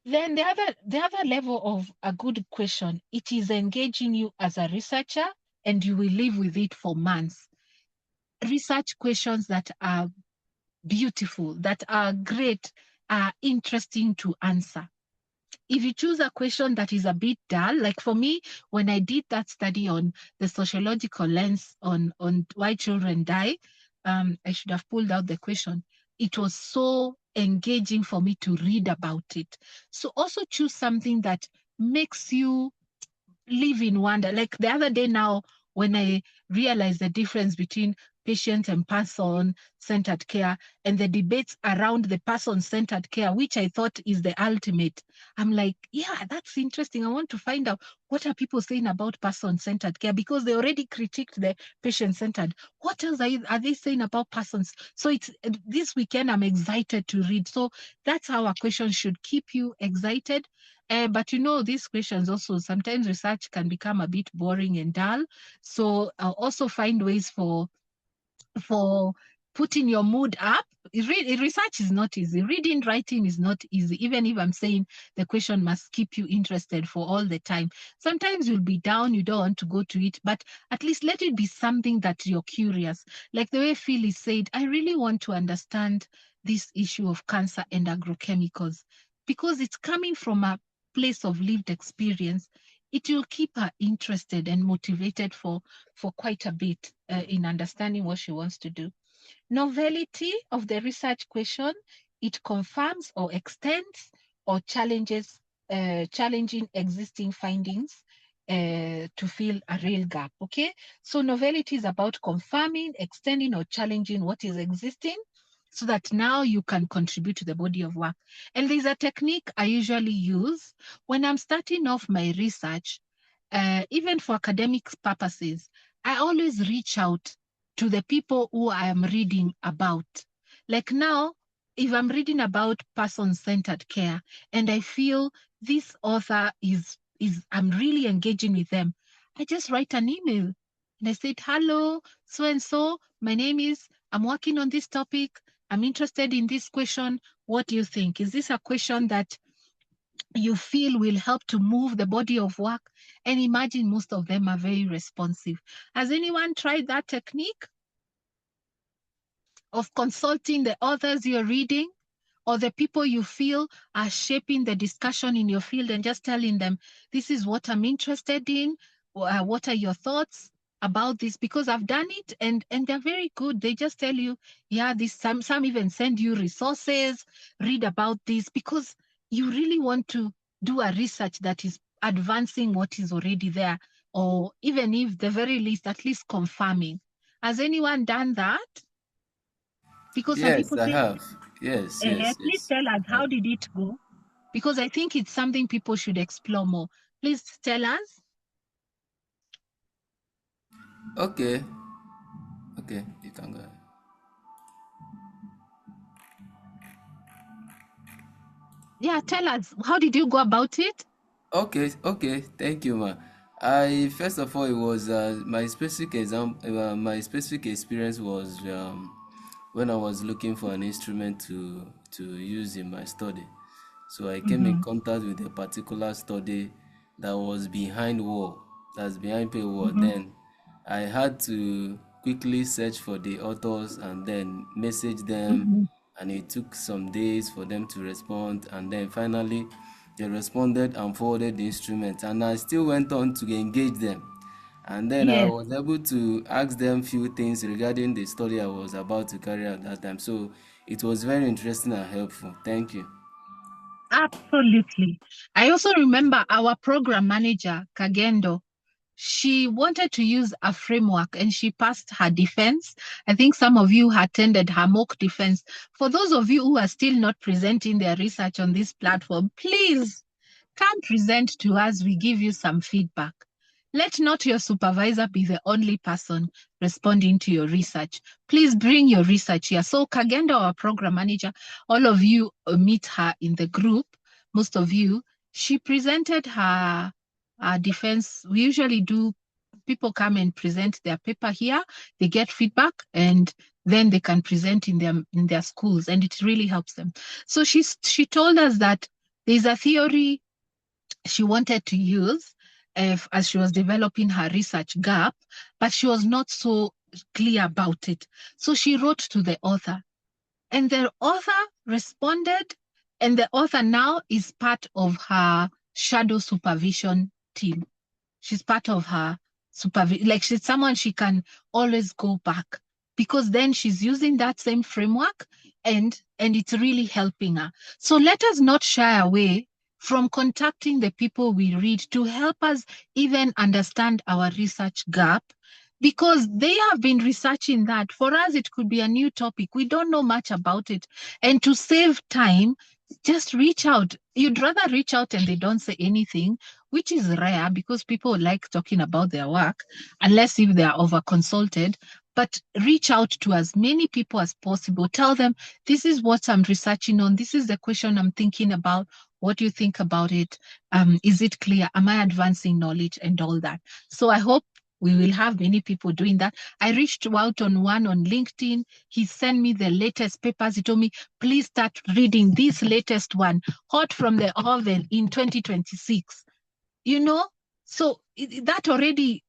Then the other level of a good question, it is engaging you as a researcher and you will live with it for months. Research questions that are beautiful, that are great, are interesting to answer. If you choose a question that is a bit dull, like for me, when I did that study on the sociological lens on why children die, I should have pulled out the question. It was so engaging for me to read about it. So also choose something that makes you live in wonder. Like the other day now, when I realized the difference between patient and person-centered care and the debates around the person-centered care, which I thought is the ultimate, I'm like, yeah, that's interesting. I want to find out what are people saying about person-centered care, because they already critiqued the patient-centered. What else are they saying about persons? So it's this weekend I'm excited to read. So that's how a question should keep you excited. But you know, these questions also, sometimes research can become a bit boring and dull. So also find ways for for putting your mood up. Research is not easy. Reading, writing is not easy. Even if I'm saying the question must keep you interested for all the time. Sometimes you'll be down, you don't want to go to it, but at least let it be something that you're curious. Like the way Phyllis said, I really want to understand this issue of cancer and agrochemicals because it's coming from a place of lived experience. It will keep her interested and motivated for quite a bit in understanding what she wants to do. Novelty of the research question, it confirms or extends or challenges, challenging existing findings to fill a real gap, okay? So novelty is about confirming, extending, or challenging what is existing so that now you can contribute to the body of work. And there's a technique I usually use when I'm starting off my research, even for academic purposes. I always reach out to the people who I am reading about. Like now, if I'm reading about person-centered care and I feel this author is I'm really engaging with them, I just write an email and I said, hello, so and so, my name is, I'm working on this topic. I'm interested in this question. What do you think? Is this a question that you feel will help to move the body of work? And imagine most of them are very responsive. Has anyone tried that technique of consulting the authors you're reading or the people you feel are shaping the discussion in your field and just telling them, this is what I'm interested in, what are your thoughts about this? Because I've done it and they're very good. They just tell you, yeah, this some even send you resources, read about this, because you really want to do a research that is advancing what is already there, or even if the very least, at least confirming. Has anyone done that? Because some Yes, people I say, have. Yes, yes, please yes. tell us, I how did it go? Because I think it's something people should explore more. Please tell us. Okay. Okay, you can go ahead. Yeah, tell us, how did you go about it? Okay, okay, thank you, ma. I first of all, it was my specific experience was when I was looking for an instrument to use in my study. So I came in contact with a particular study that was behind wall, that's behind paywall. Then I had to quickly search for the authors and then message them, and it took some days for them to respond, and then finally they responded and forwarded the instrument, and I still went on to engage them, and then I Yes, was able to ask them few things regarding the study I was about to carry out that time. So it was very interesting and helpful. Thank you. absolutely. I also remember our program manager, Kagendo. She wanted to use a framework and she passed her defense. I think some of you attended her mock defense. For those of you who are still not presenting their research on this platform, please come present to us. We give you some feedback. Let not your supervisor be the only person responding to your research. Please bring your research here. So Kagenda, our program manager, all of you meet her in the group, most of you. She presented her defense. We usually do, people come and present their paper here, they get feedback, and then they can present in their schools, and it really helps them. So she told us that there's a theory she wanted to use as she was developing her research gap, but she was not so clear about it. So she wrote to the author, and the author responded, and the author now is part of her shadow supervision team. She's part of her supervision, like she's someone she can always go back, because then she's using that same framework and it's really helping her. So let us not shy away from contacting the people we read to help us even understand our research gap, because they have been researching that. For us, it could be a new topic. We don't know much about it. And to save time, just reach out. You'd rather reach out and they don't say anything, which is rare because people like talking about their work, unless if they are over consulted. But reach out to as many people as possible. Tell them, this is what I'm researching on. This is the question I'm thinking about. What do you think about it? Is it clear? Am I advancing knowledge and all that? So I hope We will have many people doing that. I reached out on one on LinkedIn. He sent me the latest papers. He told me, please start reading this latest one, hot from the oven in 2026. You know, so that already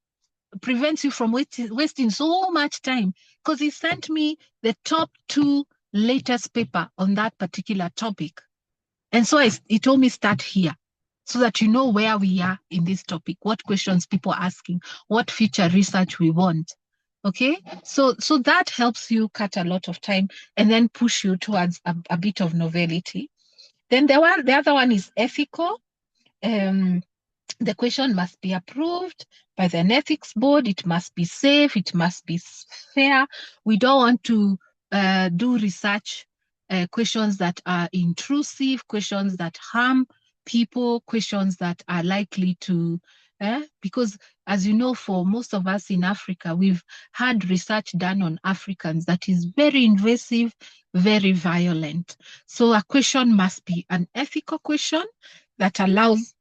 prevents you from wasting so much time, because he sent me the top 2 latest paper on that particular topic. And so he told me start here, so that you know where we are in this topic, what questions people are asking, what future research we want. Okay, so that helps you cut a lot of time and then push you towards a bit of novelty. Then the other one is ethical. The question must be approved by the ethics board. It must be safe. It must be fair. We don't want to do research questions that are intrusive, questions that harm people, questions that are likely to, because as you know, for most of us in Africa, we've had research done on Africans that is very invasive, very violent. So a question must be an ethical question that allows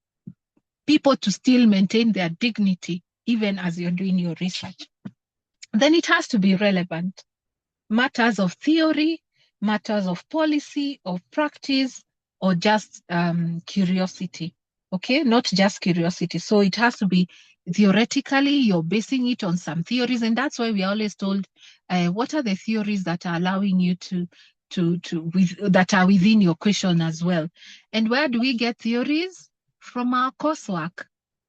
people to still maintain their dignity, even as you're doing your research. Then it has to be relevant. Matters of theory, matters of policy, of practice, or just curiosity. Okay, not just curiosity. So it has to be theoretically, you're basing it on some theories, and that's why we are always told, what are the theories that are allowing you that are within your question as well. And where do we get theories? From our coursework.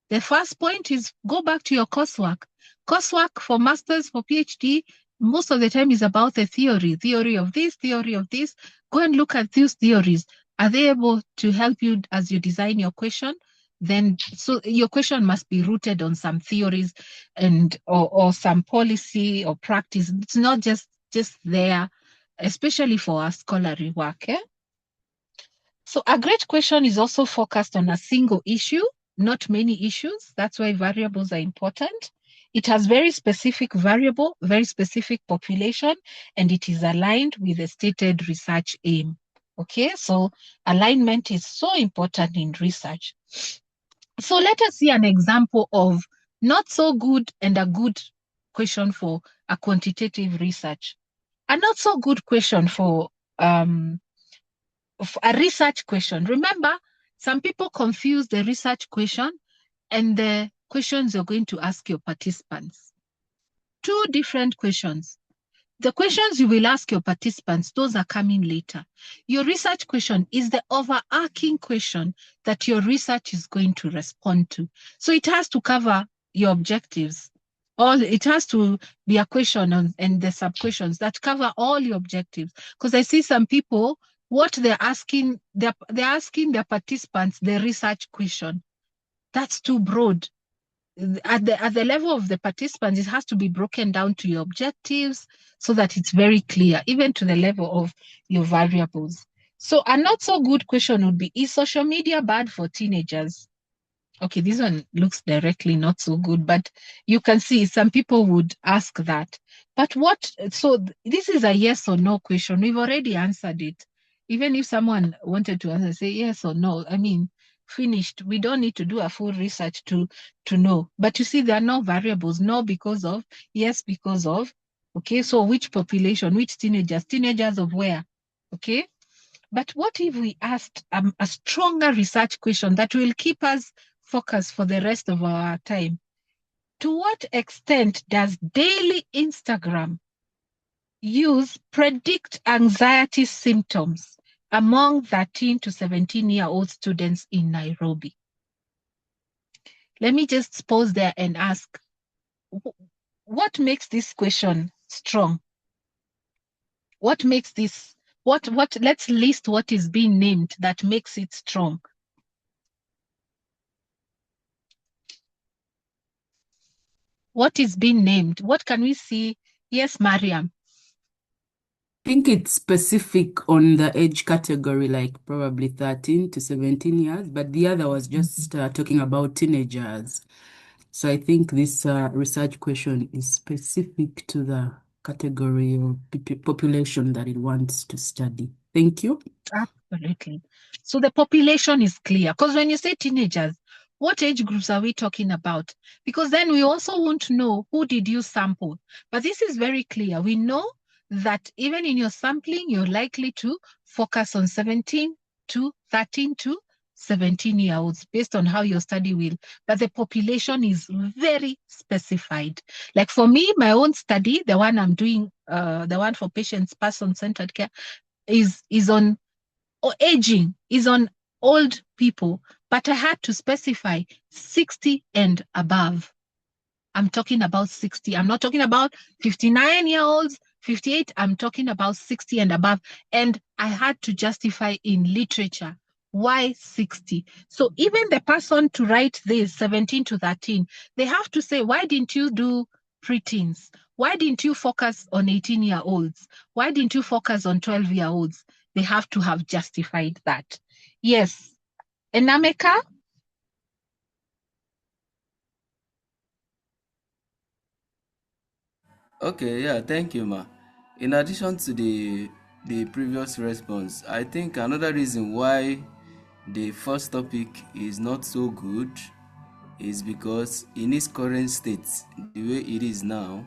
The first point is go back to your coursework. Coursework for masters, for PhD, most of the time is about the theory of this, theory of this. Go and look at these theories. Are they able to help you as you design your question? Then, so your question must be rooted on some theories and or some policy or practice. It's not just there, especially for our scholarly work. So a great question is also focused on a single issue, not many issues. That's why variables are important. It has very specific variable, very specific population, and it is aligned with the stated research aim. Okay, so alignment is so important in research. So let us see an example of not so good and a good question for a quantitative research. A not so good question for a research question. Remember, some people confuse the research question and the questions you're going to ask your participants. 2 different questions. The questions you will ask your participants, those are coming later. Your research question is the overarching question that your research is going to respond to. So it has to cover your objectives. It has to be a question and the sub-questions that cover all your objectives. Because I see some people, what they're asking their participants the research question. That's too broad. At the level of the participants, it has to be broken down to your objectives so that it's very clear, even to the level of your variables. So a not so good question would be, is social media bad for teenagers? Okay, this one looks directly not so good, but you can see some people would ask that. But so this is a yes or no question. We've already answered it. Even if someone wanted to answer, say yes or no, I mean, finished. We don't need to do a full research to know. But you see, there are no variables. No because of, yes because of. Okay, so which population, which teenagers? Teenagers of where? Okay. But what if we asked a stronger research question that will keep us focused for the rest of our time? To what extent does daily Instagram use predict anxiety symptoms among 13 to 17-year-old students in Nairobi? Let me just pause there and ask, what makes this question strong? What makes this, let's list what is being named that makes it strong. What is being named? What can we see? Yes, Mariam. I think it's specific on the age category, like probably 13 to 17 years, but the other was just talking about teenagers. So I think this research question is specific to the category of population that it wants to study. Thank you. Absolutely. So the population is clear, because when you say teenagers, what age groups are we talking about? Because then we also want to know who did you sample. But this is very clear. We know that even in your sampling, you're likely to focus on 13 to 17-year-olds based on how your study will. But the population is very specified. Like for me, my own study, the one I'm doing, the one for patients, person-centered care, is on aging, is on old people, but I had to specify 60 and above. I'm talking about 60. I'm not talking about 59-year-olds, 58. I'm talking about 60 and above. And I had to justify in literature why 60. So even the person to write this 17 to 13, they have to say, why didn't you do preteens? Why didn't you focus on 18-year-olds? Why didn't you focus on 12-year-olds? They have to have justified that. Yes. Enameka? Okay, yeah, thank you, ma. In addition to the previous response, I think another reason why the first topic is not so good is because in its current state, the way it is now,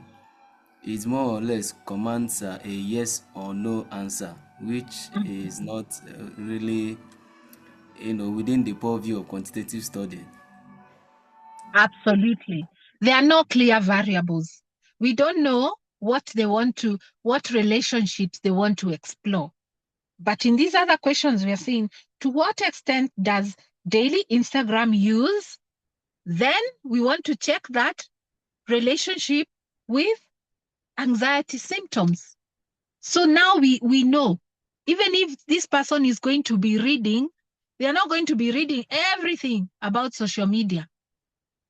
it more or less commands a yes or no answer, which is not really, within the purview of quantitative study. Absolutely. There are no clear variables. We don't know what relationships they want to explore. But in these other questions, we are seeing, to what extent does daily Instagram use? Then we want to check that relationship with anxiety symptoms. So now we know, even if this person is going to be reading, they are not going to be reading everything about social media.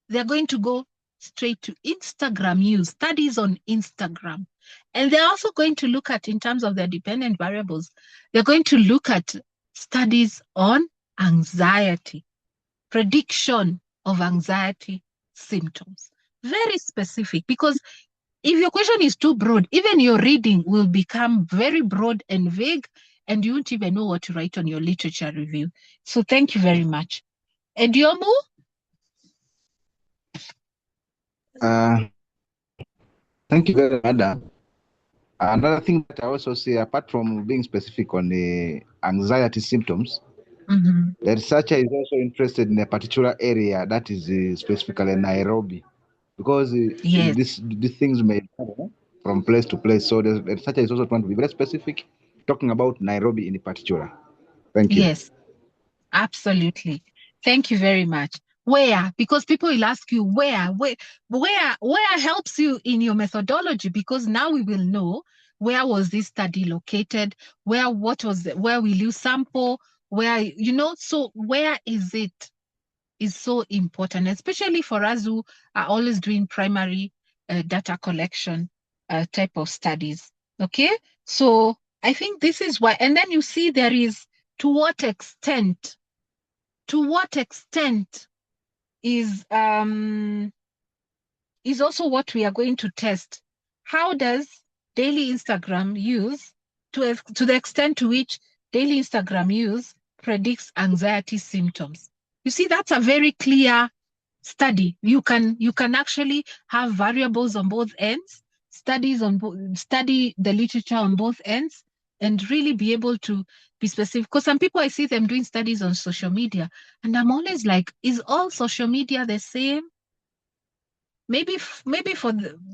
They're going to go straight to Instagram use, studies on Instagram. And they're also going to look at, in terms of their dependent variables, they're going to look at studies on anxiety, prediction of anxiety symptoms. Very specific, because if your question is too broad, even your reading will become very broad and vague, and you won't even know what to write on your literature review. So thank you very much. Ediomu? Thank you very much, madam. Another thing that I also say, apart from being specific on the anxiety symptoms, the researcher is also interested in a particular area that is specifically Nairobi, because these things may come from place to place. So the researcher is also trying to be very specific, talking about Nairobi in particular. Thank you. Yes, absolutely. Thank you very much. Where? Because people will ask you where helps you in your methodology, because now we will know where was this study located, where will you sample, so where is it is so important, especially for us who are always doing primary data collection type of studies. Okay, so I think this is why, and then you see there is to what extent is also what we are going to test. How does daily Instagram use, to the extent to which daily Instagram use predicts anxiety symptoms? You see, that's a very clear study. You can actually have variables on both ends, study the literature on both ends, and really be able to be specific. Because some people, I see them doing studies on social media, and I'm always like, is all social media the same? Maybe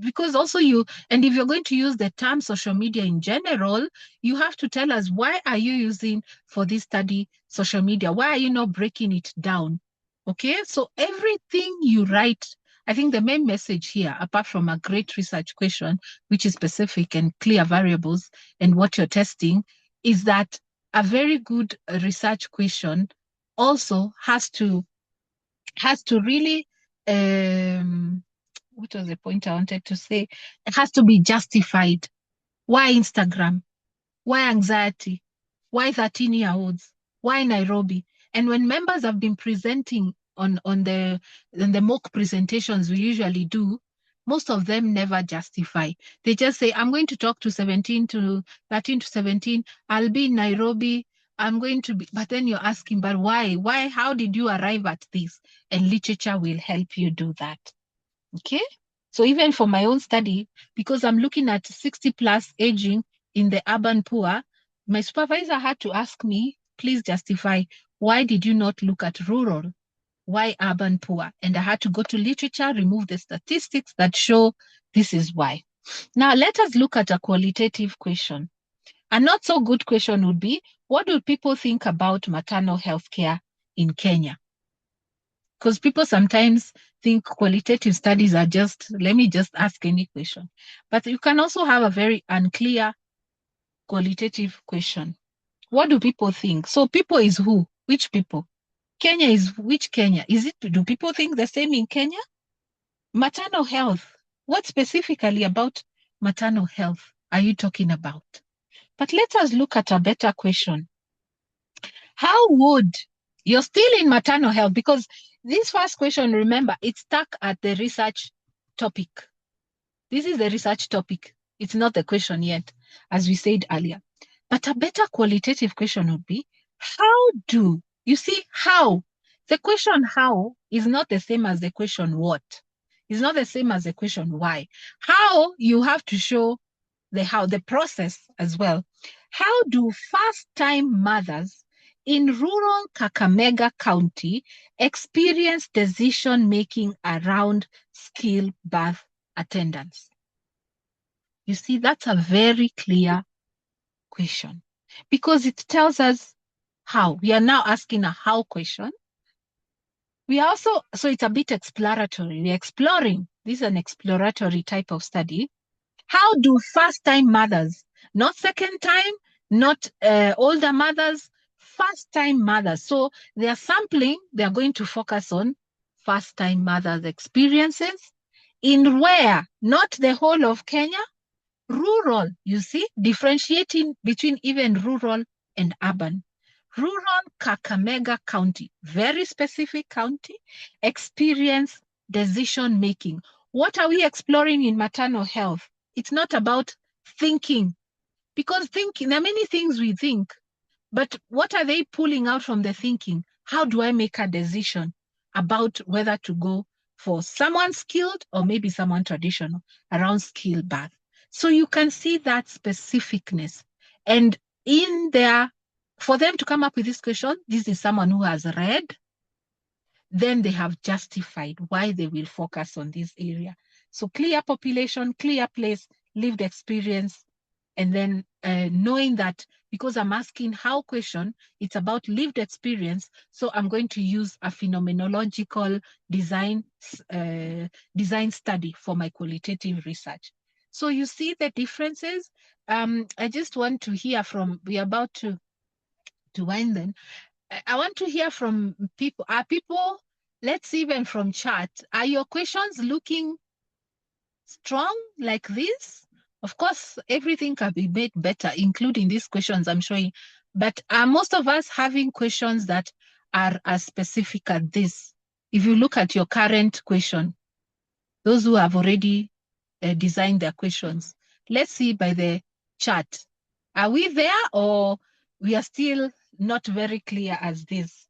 because also and if you're going to use the term social media in general, you have to tell us, why are you using for this study social media? Why are you not breaking it down? Okay, so everything you write, I think the main message here, apart from a great research question, which is specific and clear variables and what you're testing, is that a very good research question also has to really, what was the point I wanted to say? It has to be justified. Why Instagram? Why anxiety? Why 13-year-olds? Why Nairobi? And when members have been presenting on the mock presentations we usually do, most of them never justify. They just say, I'm going to talk to 13 to 17. I'll be in Nairobi. I'm going to be, but then you're asking, but why? Why? How did you arrive at this? And literature will help you do that. Okay. So even for my own study, because I'm looking at 60 plus aging in the urban poor, my supervisor had to ask me, please justify, why did you not look at rural? Why urban poor? And I had to go to literature, remove the statistics that show this is why. Now let us look at a qualitative question. A not so good question would be, what do people think about maternal health care in Kenya? Because people sometimes think qualitative studies are just, let me just ask any question. But you can also have a very unclear qualitative question. What do people think? So people is who? Which people? Kenya is which Kenya? Is it, do people think the same in Kenya? Maternal health. What specifically about maternal health are you talking about? But let us look at a better question. How would, you're still in maternal health, because this first question, remember, it's stuck at the research topic. This is the research topic. It's not the question yet, as we said earlier. But a better qualitative question would be, how do, you see, how? The question how is not the same as the question what. It's not the same as the question why. How, you have to show the how, the process as well. How do first-time mothers in rural Kakamega County experience decision-making around stillbirth attendance? You see, that's a very clear question because it tells us how. We are now asking a how question. We are also, so it's a bit exploratory. We're exploring. This is an exploratory type of study. How do first-time mothers, not second time, not older mothers, first-time mothers. So they are sampling, they are going to focus on first-time mothers' experiences in where, not the whole of Kenya, rural, you see, differentiating between even rural and urban. Rural Kakamega County, very specific county, experience decision-making. What are we exploring in maternal health? It's not about thinking, because thinking, there are many things we think, but what are they pulling out from the thinking? How do I make a decision about whether to go for someone skilled or maybe someone traditional around skilled birth? So you can see that specificness. And in there, for them to come up with this question, this is someone who has read, then they have justified why they will focus on this area. So clear population, clear place, lived experience, and then knowing that because I'm asking how question, it's about lived experience. So I'm going to use a phenomenological design study for my qualitative research. So you see the differences. I just want to hear from, we're about to wind then. I want to hear from people. Are people, let's even from chat, are your questions looking strong like this? Of course, everything can be made better, including these questions I'm showing. But are most of us having questions that are as specific as this? If you look at your current question, those who have already designed their questions, let's see by the chat. Are we there or we are still not very clear as this?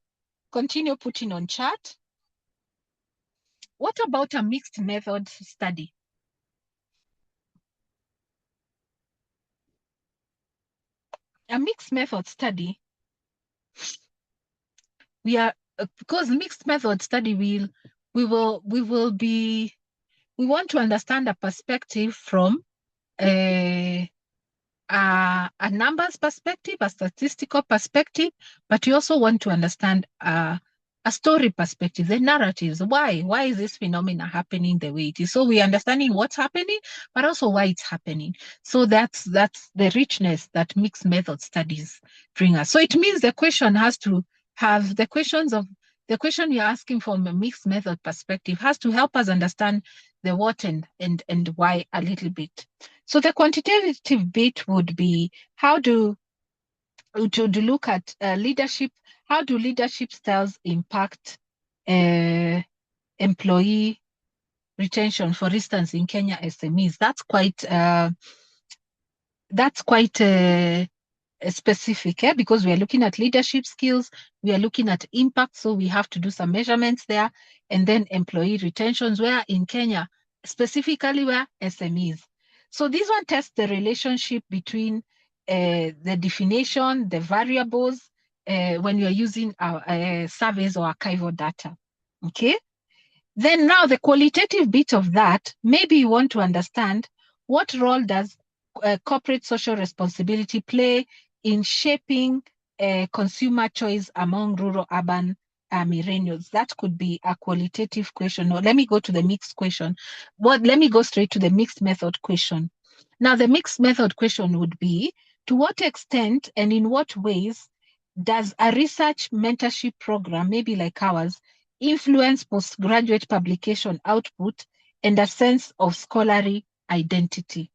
Continue putting on chat. What about a mixed method study? A mixed method study, we are, because mixed method study we want to understand a perspective from a numbers perspective, a statistical perspective, but you also want to understand a story perspective, the narratives. Why is this phenomena happening the way it is? So we're understanding what's happening, but also why it's happening. So that's the richness that mixed method studies bring us. So it means the question has to have the question you're asking from a mixed method perspective has to help us understand the what and why a little bit. So the quantitative bit would be how to look at leadership. How do leadership styles impact employee retention? For instance, in Kenya SMEs, that's quite specific, because we are looking at leadership skills, we are looking at impact, so we have to do some measurements there, and then employee retentions, where in Kenya, specifically where SMEs. So this one tests the relationship between the definition, the variables, when you're using our surveys or archival data, okay? Then now the qualitative bit of that, maybe you want to understand what role does corporate social responsibility play in shaping consumer choice among rural urban millennials. That could be a qualitative question. Or let me go to the mixed question. Let me go straight to the mixed method question. Now the mixed method question would be, to what extent and in what ways does a research mentorship program, maybe like ours, influence postgraduate publication output and a sense of scholarly identity?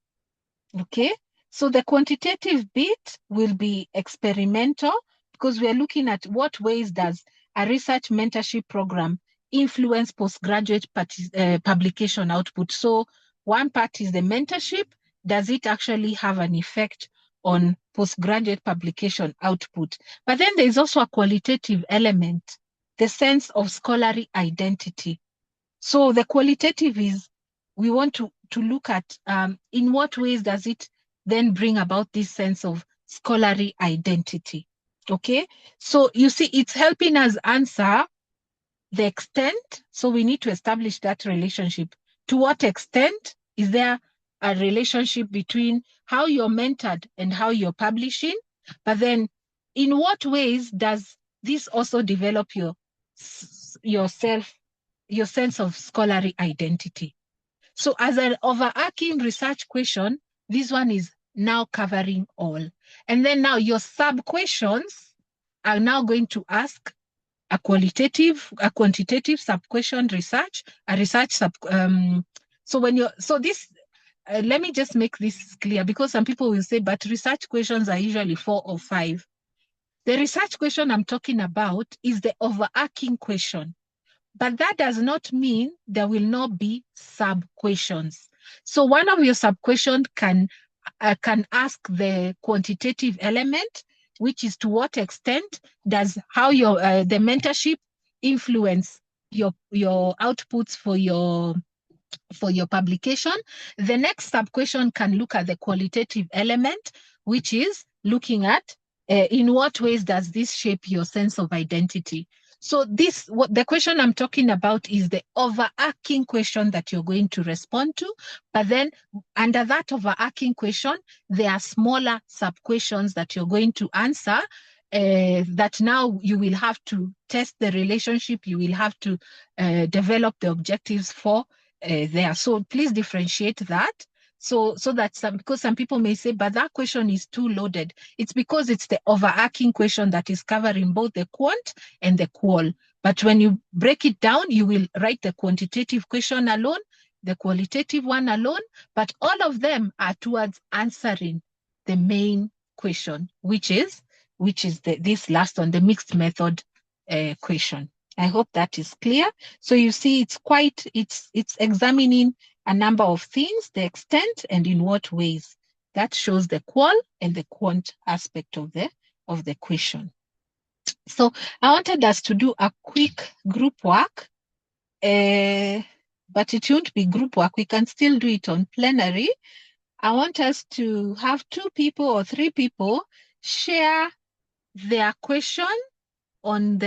Okay, so the quantitative bit will be experimental, because we are looking at what ways does a research mentorship program influence postgraduate publication output. So one part is the mentorship. Does it actually have an effect on postgraduate publication output? But then there's also a qualitative element, the sense of scholarly identity. So the qualitative is, we want to look at in what ways does it then bring about this sense of scholarly identity. Okay, so you see, it's helping us answer the extent. So we need to establish that relationship. To what extent is there a relationship between how you're mentored and how you're publishing? But then in what ways does this also develop your sense of scholarly identity? So as an overarching research question, this one is now covering all. And then now your sub-questions are now going to ask a quantitative sub-question research, a research sub. Let me just make this clear, because some people will say, but research questions are usually 4 or 5. The research question I'm talking about is the overarching question. But that does not mean there will not be sub-questions. So one of your sub-questions can ask the quantitative element, which is to what extent does how your the mentorship influence your outputs for your publication. The next sub-question can look at the qualitative element, which is looking at in what ways does this shape your sense of identity. So what the question I'm talking about is the overarching question that you're going to respond to. But then under that overarching question, there are smaller sub-questions that you're going to answer, that now you will have to test the relationship, you will have to develop the objectives for there. So please differentiate that. So that because some people may say, but that question is too loaded. It's because it's the overarching question that is covering both the quant and the qual. But when you break it down, you will write the quantitative question alone, the qualitative one alone, but all of them are towards answering the main question, which is this last one, the mixed method question. I hope that is clear. So you see, it's examining a number of things, the extent and in what ways. That shows the qual and the quant aspect of the question. So I wanted us to do a quick group work, but it won't be group work. We can still do it on plenary. I want us to have 2 people or 3 people share their question on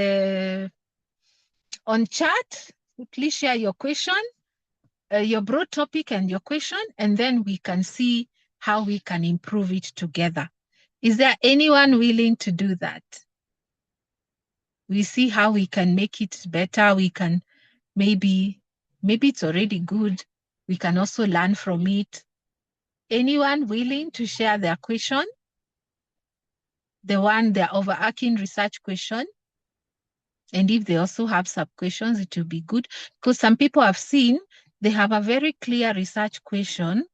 chat. Please share your question, your broad topic and your question, and then we can see how we can improve it together. Is there anyone willing to do that? We see how we can make it better. We can maybe it's already good. We can also learn from it. Anyone willing to share their question? Their overarching research question. And if they also have sub-questions, it will be good, because some people I've seen, they have a very clear research question,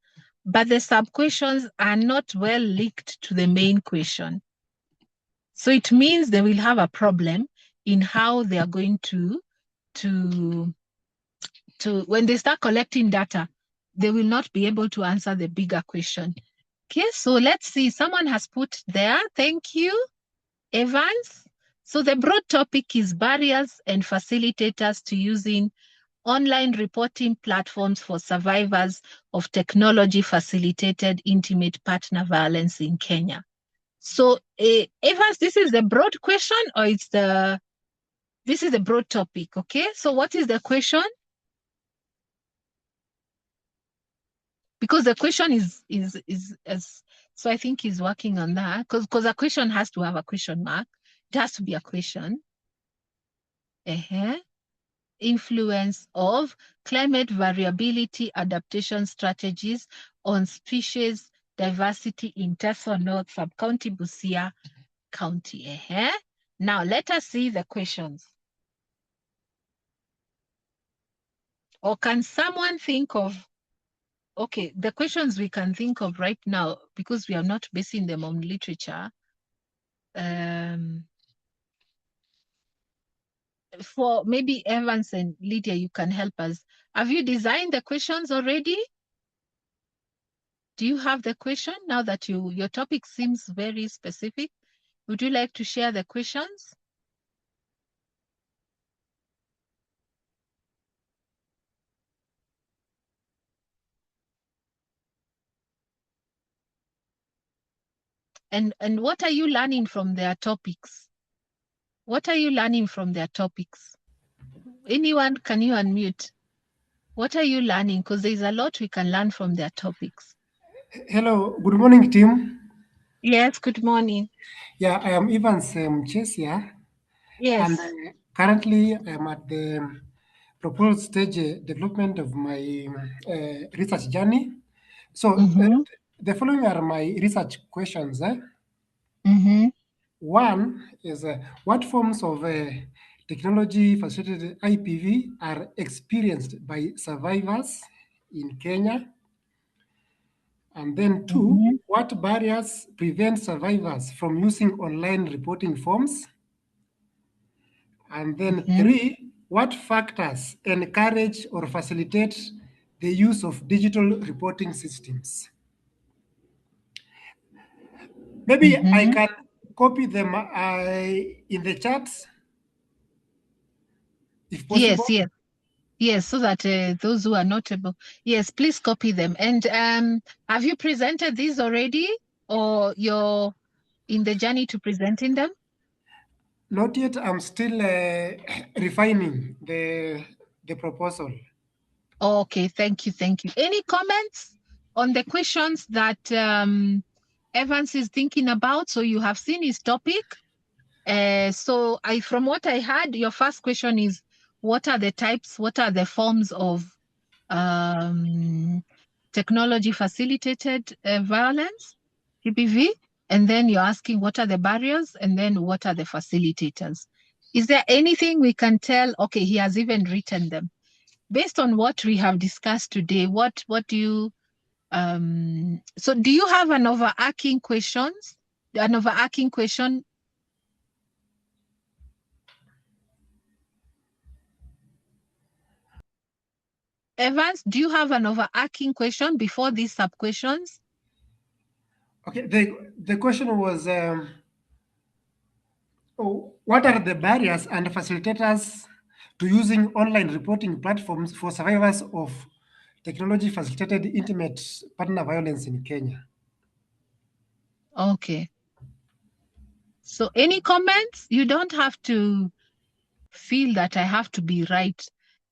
but the sub-questions are not well linked to the main question. So it means they will have a problem in how they are going to when they start collecting data, they will not be able to answer the bigger question. Okay, so let's see. Someone has put there. Thank you, Evans. So the broad topic is barriers and facilitators to using online reporting platforms for survivors of technology-facilitated intimate partner violence in Kenya. So, Evans, this is the broad question, or this is the broad topic, okay? So what is the question? Because the question is so I think he's working on that, because a question has to have a question mark. It has to be a question. Influence of climate variability adaptation strategies on species diversity in Teso North Sub-County, Busia County. Now, let us see the questions. Or can someone think of, okay, the questions we can think of right now, because we are not basing them on literature. For maybe Evans and Lydia, you can help us. Have you designed the questions already? Do you have the question now that your topic seems very specific? Would you like to share the questions? And what are you learning from their topics? What are you learning from their topics? Anyone, can you unmute? What are you learning? Because there's a lot we can learn from their topics. Hello, good morning, team. Yes, good morning. Yeah, I am Evans Chesia. Yes. And currently I'm at the proposed stage development of my research journey. So the following are my research questions. One is what forms of technology facilitated IPV are experienced by survivors in Kenya? And then two, what barriers prevent survivors from using online reporting forms? And then three, what factors encourage or facilitate the use of digital reporting systems? Maybe I can copy them in the chats, if possible. Yes, so that those who are notable, yes, please copy them. And have you presented these already, or you're in the journey to presenting them? Not yet. I'm still refining the proposal. Okay, thank you. Any comments on the questions that Evans is thinking about? So you have seen his topic. So from what I heard, your first question is, what are the types, what are the forms of technology facilitated violence, TPV? And then you're asking what are the barriers, and then what are the facilitators? Is there anything we can tell? Okay, he has even written them. Based on what we have discussed today, what do you, so do you have an overarching question? Evans, do you have an overarching question before these sub-questions? Okay, the question was, what are the barriers and facilitators to using online reporting platforms for survivors of technology-facilitated intimate partner violence in Kenya? Okay. So any comments? You don't have to feel that I have to be right.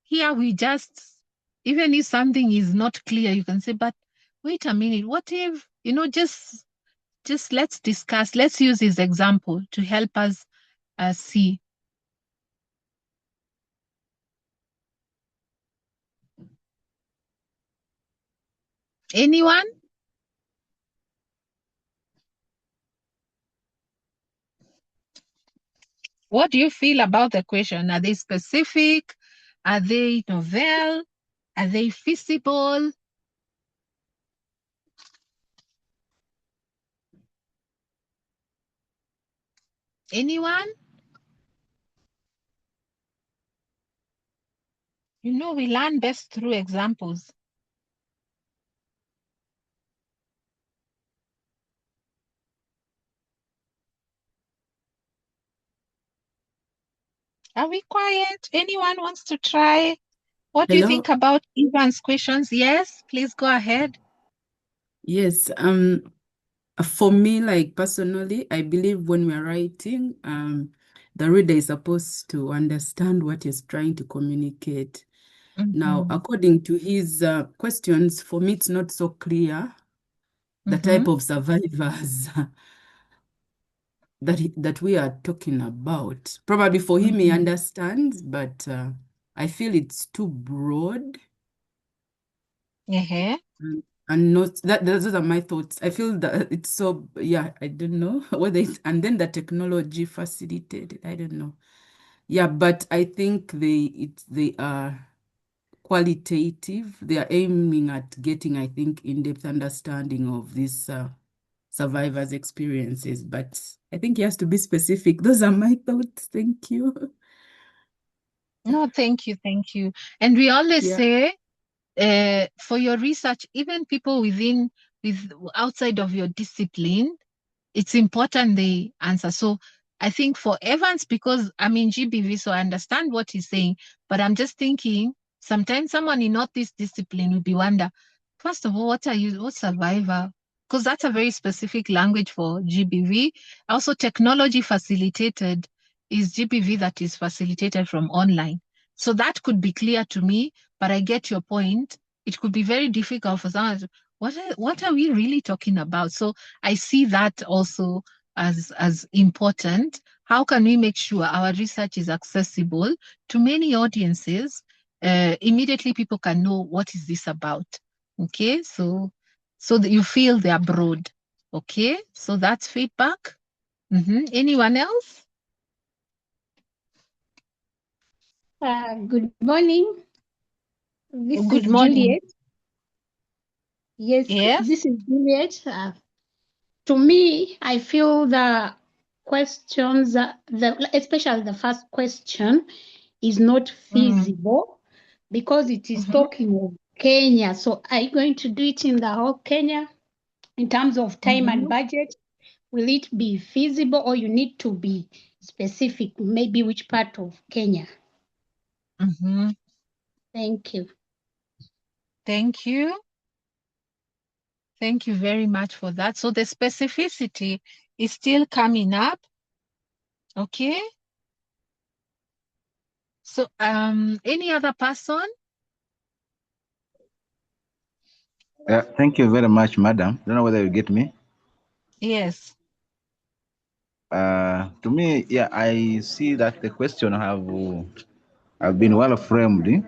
Here we just, even if something is not clear, you can say, but wait a minute, what if, just let's discuss, let's use this example to help us see. Anyone? What do you feel about the question? Are they specific? Are they novel? Are they feasible? Anyone? We learn best through examples. Are we quiet? Anyone wants to try? What do you Hello? think about Ivan's questions? Yes, please go ahead. Yes, for me, like personally, I believe when we're writing, the reader is supposed to understand what he's trying to communicate. Now, according to his questions, for me, it's not so clear the type of survivors that we are talking about. Probably for him, he understands, but I feel it's too broad. And not that those are my thoughts. I feel that it's so, yeah, I don't know whether it's, and then the technology facilitated, I don't know. Yeah, but I think they are qualitative. They are aiming at getting, I think, in-depth understanding of these survivors' experiences. But I think he has to be specific. Those are my thoughts. Thank you. No, thank you, thank you. And we always Yeah. say, for your research, even people outside of your discipline, it's important they answer. So I think for Evans, because I'm in GBV, so I understand what he's saying, but I'm just thinking sometimes someone in not this discipline will be wonder, first of all, what survivor? Because that's a very specific language for GBV. Also, technology facilitated is GBV that is facilitated from online. So that could be clear to me, but I get your point. It could be very difficult for someone to, what are we really talking about? So I see that also as important. How can we make sure our research is accessible to many audiences? Immediately people can know what is this about. Okay, so that you feel they are broad. Okay, so that's feedback. Anyone else? Good morning. This Good is morning. Juliet. Yes, this is Juliet. To me, I feel the questions, especially the first question, is not feasible because it is talking of Kenya. So are you going to do it in the whole Kenya in terms of time and budget? Will it be feasible, or you need to be specific, maybe which part of Kenya? Thank you. Thank you. Thank you very much for that. So the specificity is still coming up. Okay. So any other person? Thank you very much, madam. Don't know whether you get me. Yes. To me, yeah, I see that the question have been well framed,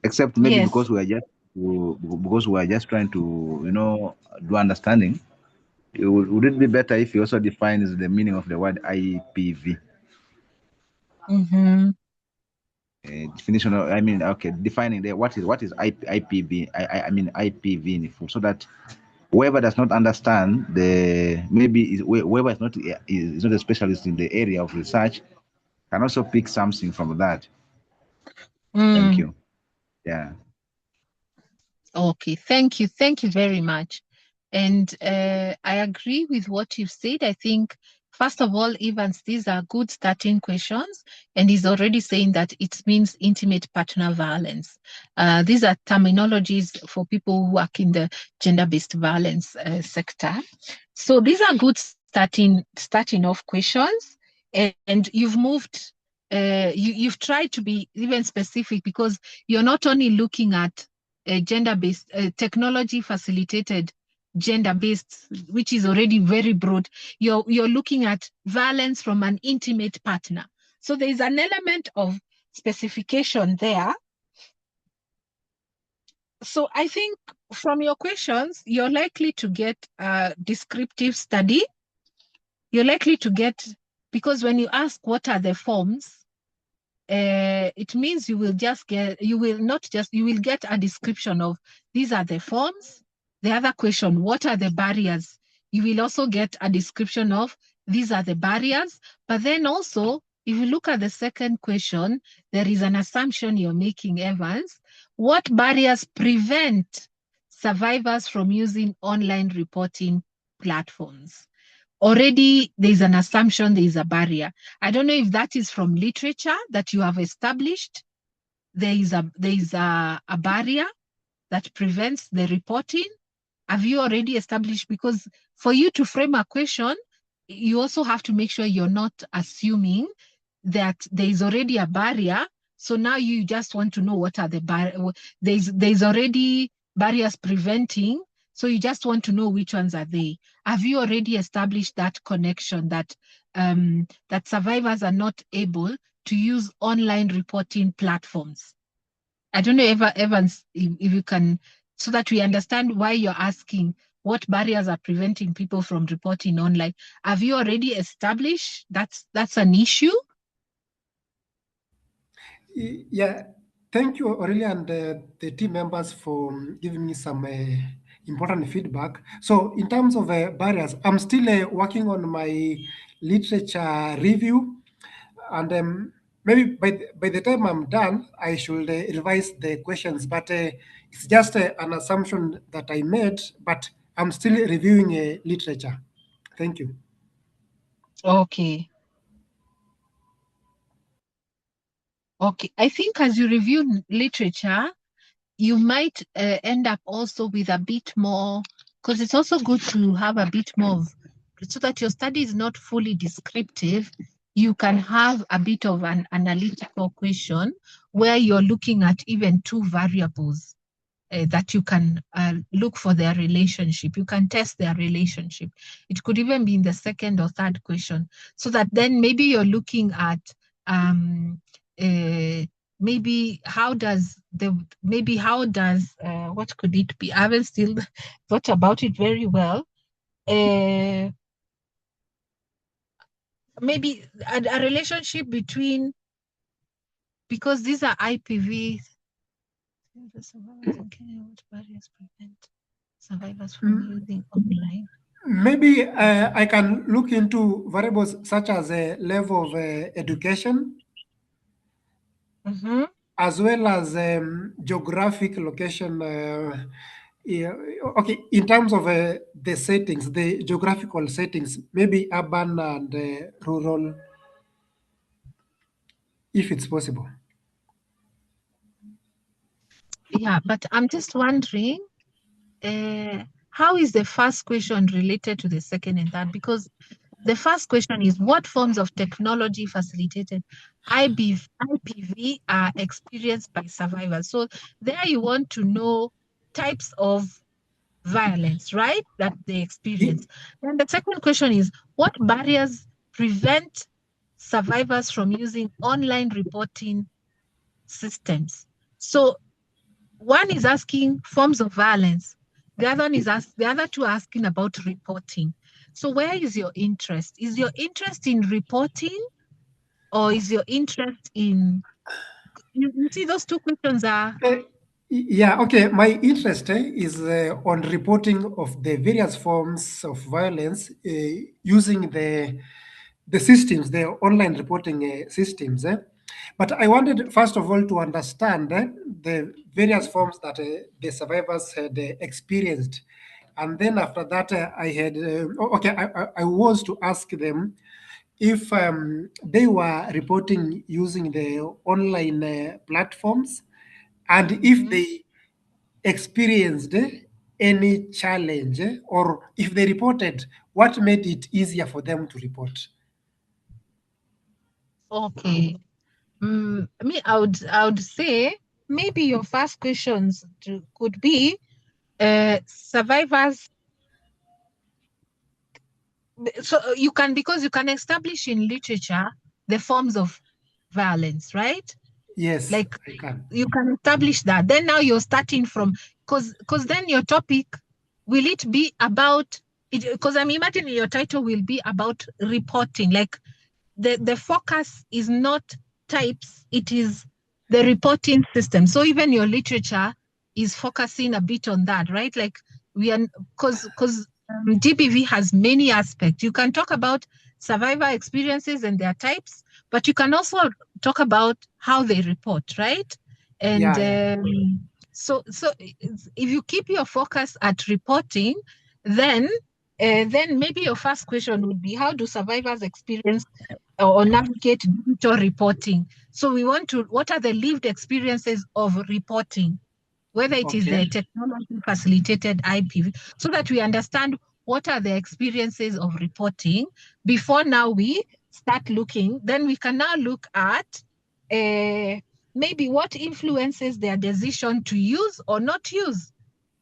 except maybe because we are just trying to do understanding. Would it be better if he also defines the meaning of the word IPV? Definition of, I mean, okay, defining what is IPV. I mean IPV in full, so that whoever does not understand whoever is not a specialist in the area of research can also pick something from that. Thank you. Yeah. Okay, thank you. Thank you very much. And I agree with what you've said. I think, first of all, Evans, these are good starting questions. And he's already saying that it means intimate partner violence. These are terminologies for people who work in the gender-based violence sector. So these are good starting off questions. And you've moved, you've tried to be even specific because you're not only looking at gender-based, technology-facilitated gender-based, which is already very broad. You're looking at violence from an intimate partner. So there is an element of specification there. So I think from your questions, you're likely to get a descriptive study. You're likely to get, because when you ask what are the forms, it means you will get a description of these are the forms. The other question, what are the barriers? You will also get a description of these are the barriers. But then also, if you look at the second question, there is an assumption you're making, Evans. What barriers prevent survivors from using online reporting platforms? already there's an assumption there is a barrier. I don't know if that is from literature that you have established. There is a barrier that prevents the reporting. Have you already established? Because for you to frame a question, you also have to make sure you're not assuming that there is already a barrier. So now you just want to know what are the barriers. There's already barriers preventing. So you just want to know which ones are they. Have you already established that connection that that survivors are not able to use online reporting platforms? I don't know, Evans, if you can, so that we understand why you're asking what barriers are preventing people from reporting online. Have you already established that's an issue? Yeah, thank you, Aurelia, and the team members for giving me some important feedback. So, in terms of barriers, I'm still working on my literature review, and maybe by the time I'm done, I should revise the questions. But it's just an assumption that I made, but I'm still reviewing literature. Thank you. Okay. Okay. I think as you review literature, you might end up also with a bit more, because it's also good to have a bit more of, so that your study is not fully descriptive. You can have a bit of an analytical question where you're looking at even two variables that you can look for their relationship. You can test their relationship. It could even be in the second or third question, so that then maybe you're looking at maybe how does what could it be? I haven't still thought about it very well. Maybe a relationship between, because these are IPV. What barriers prevent survivors from using online? Maybe I can look into variables such as a level of education, as well as geographic location. Yeah, okay, in terms of the settings, the geographical settings, maybe urban and rural, if it's possible. Yeah, but I'm just wondering, how is the first question related to the second and third? Because the first question is, what forms of technology facilitated IPV are experienced by survivors? So there you want to know types of violence, right, that they experience. Then the second question is, what barriers prevent survivors from using online reporting systems? So one is asking forms of violence. The other two are asking about reporting. So where is your interest? Is your interest in reporting, or is your interest in, you see those two questions are... Yeah, okay. My interest is on reporting of the various forms of violence using the systems, the online reporting systems. But I wanted, first of all, to understand the various forms that the survivors had experienced. And then after that, I had, I was to ask them if they were reporting using the online platforms, and if they experienced any challenge, or if they reported, what made it easier for them to report. Okay. I would say maybe your first questions could be survivors. So you can, because you can establish in literature the forms of violence, right? Yes, like I can. You can establish that. Then now you're starting from, because then your topic, will it be about it? Because I'm imagining your title will be about reporting. Like the focus is not types, it is the reporting system. So even your literature is focusing a bit on that, right? Like we are, because GBV has many aspects. You can talk about survivor experiences and their types, but you can also talk about how they report, right? And so if you keep your focus at reporting, then then maybe your first question would be, how do survivors experience or navigate digital reporting? So we want to, what are the lived experiences of reporting, whether it is the technology facilitated IPV, so that we understand what are the experiences of reporting before now we start looking. Then we can now look at maybe what influences their decision to use or not use.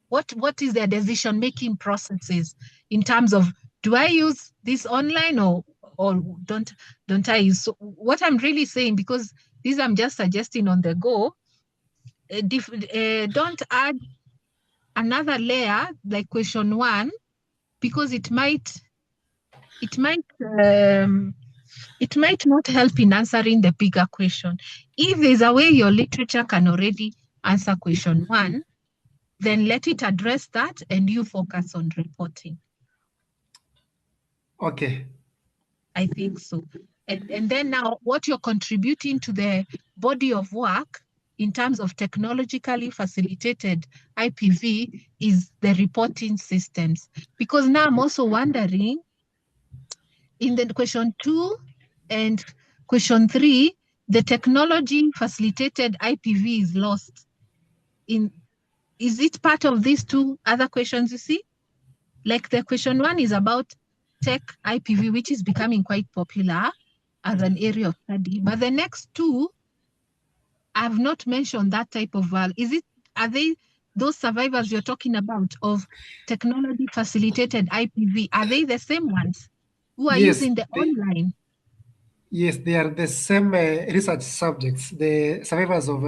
What is their decision-making processes in terms of, do I use this online or don't I use? So what I'm really saying, because these I'm just suggesting on the go, don't add another layer like question 1, because it might not help in answering the bigger question. If there's a way your literature can already answer question 1, then let it address that and you focus on reporting. Okay. I think so. And then now what you're contributing to the body of work in terms of technologically facilitated IPV is the reporting systems. Because now I'm also wondering, in the question 2 and question 3, the technology facilitated IPV is lost. Is it part of these 2 other questions you see? Like the question 1 is about tech IPV, which is becoming quite popular as an area of study. But the next 2, I've not mentioned that type of value. Are they those survivors you're talking about of technology facilitated IPV? Are they the same ones who are using the online? Yes, they are the same research subjects, the survivors of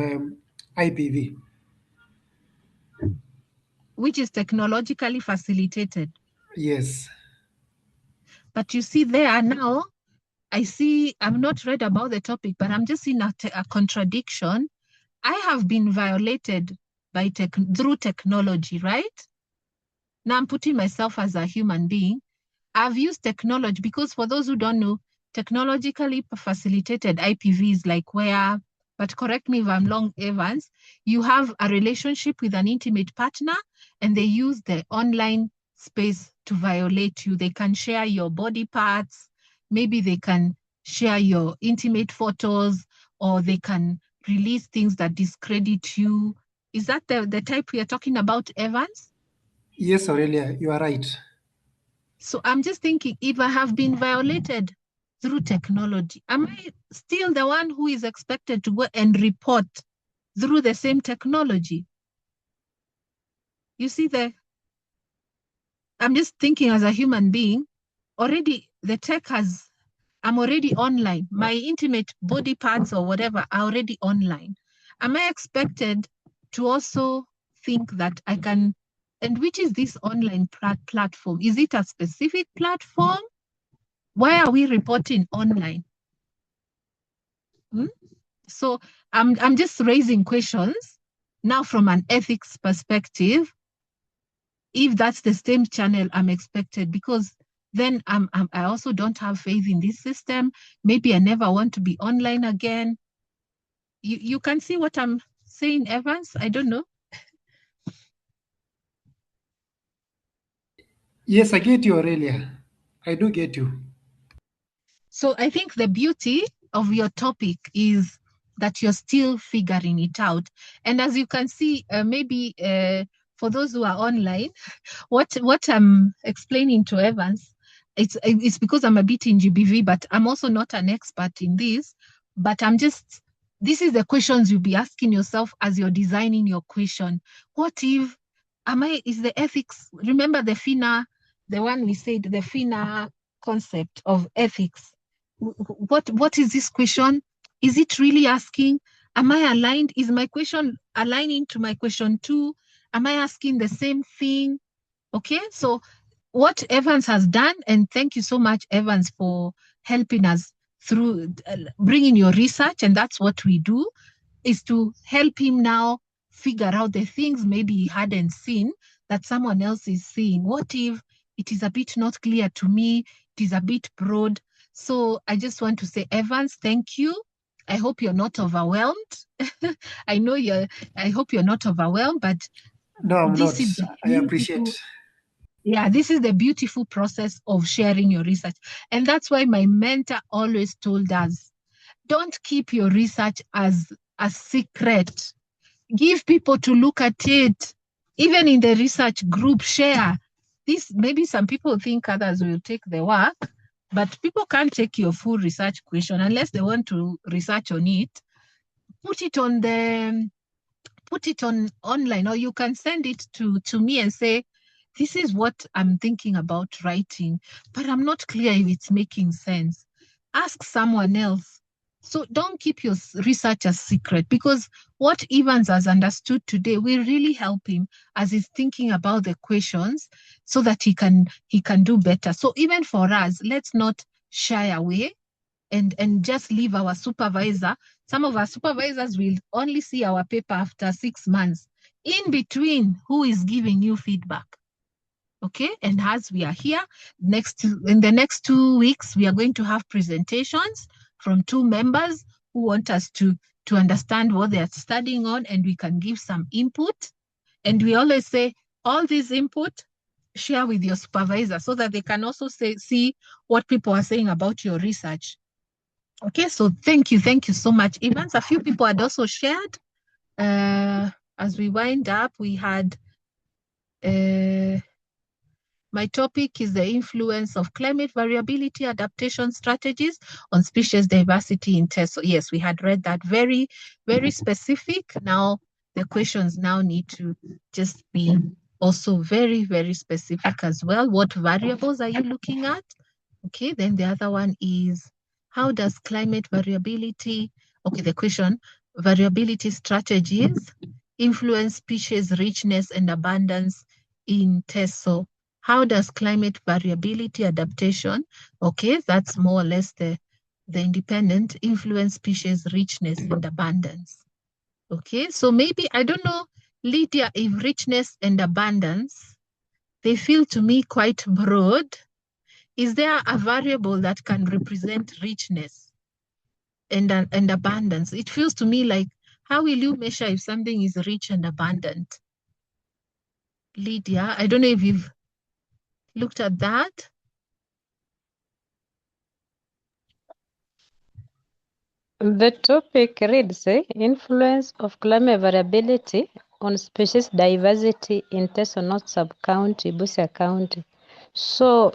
IPV. Which is technologically facilitated. Yes. But you see there now, I've not read about the topic, but I'm just seeing a contradiction. I have been violated through technology, right? Now I'm putting myself as a human being. I've used technology because, for those who don't know, technologically facilitated IPV is like where, but correct me if I'm wrong, Evans, you have a relationship with an intimate partner and they use the online space to violate you. They can share your body parts, maybe they can share your intimate photos, or they can release things that discredit you. Is that the type we are talking about, Evans? Yes, Aurelia, you are right. So I'm just thinking, if I have been violated through technology, am I still the one who is expected to go and report through the same technology? You see, I'm just thinking as a human being, already the tech I'm already online. My intimate body parts or whatever are already online. Am I expected to also think that I can, and which is this online platform? Is it a specific platform? Why are we reporting online? So I'm just raising questions now from an ethics perspective. If that's the same channel I'm expected, because then I also don't have faith in this system. Maybe I never want to be online again. You can see what I'm saying, Evans? I don't know. Yes, I get you, Aurelia. I do get you. So I think the beauty of your topic is that you're still figuring it out. And as you can see, maybe for those who are online, what I'm explaining to Evans, it's because I'm a bit in GBV, but I'm also not an expert in this. But this is the questions you'll be asking yourself as you're designing your question. What if, is the ethics, remember the FINA, the one we said, the FINA concept of ethics. What is this question? Is it really asking, am I aligned? Is my question aligning to my question 2? Am I asking the same thing? Okay, so what Evans has done, and thank you so much, Evans, for helping us through bringing your research, and that's what we do, is to help him now figure out the things maybe he hadn't seen that someone else is seeing. What if it is a bit not clear to me? It is a bit broad. So I just want to say, Evans, thank you. I hope you're not overwhelmed. I hope you're not overwhelmed, but no, I'm this not. is the I appreciate. Yeah, this is the beautiful process of sharing your research. And that's why my mentor always told us, don't keep your research as a secret. Give people to look at it. Even in the research group, share. This, maybe some people think others will take the work, but people can't take your full research question unless they want to research on it. Put it on online, or you can send it to me and say, this is what I'm thinking about writing, but I'm not clear if it's making sense. Ask someone else. So don't keep your research a secret, because what Evans has understood today will really help him as he's thinking about the questions so that he can do better. So even for us, let's not shy away and just leave our supervisor. Some of our supervisors will only see our paper after 6 months. In between, who is giving you feedback? Okay, and as we are here, in the next 2 weeks, we are going to have presentations from 2 members who want us to understand what they are studying on, and we can give some input. And we always say, all this input, share with your supervisor so that they can also see what people are saying about your research. Okay, so thank you so much, Evans. A few people had also shared. As we wind up, we had my topic is the influence of climate variability adaptation strategies on species diversity in tests. So yes, we had read that, very, very specific. Now the questions now need to just be also very, very specific as well. What variables are you looking at? Okay, then the other one is, how does climate variability, okay, the question, variability strategies influence species richness and abundance in tests? So how does climate variability adaptation, okay, that's more or less the independent, influence species richness and abundance? Okay, so maybe, I don't know, Lydia, if richness and abundance, they feel to me quite broad. Is there a variable that can represent richness and abundance? It feels to me like, how will you measure if something is rich and abundant? Lydia, I don't know if you've looked at that. The topic reads, influence of climate variability on species diversity in Teso North Sub-County, Busia County. So,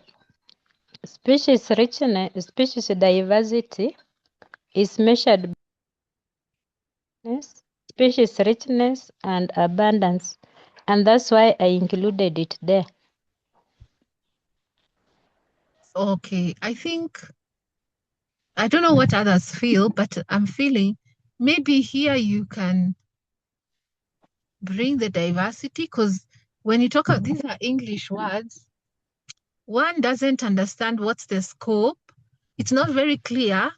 species richness, species diversity is measured by species richness and abundance, and that's why I included it there. Okay, I think, I don't know what others feel, but I'm feeling maybe here you can bring the diversity, because when you talk about, these are English words, one doesn't understand what's the scope. It's not very clear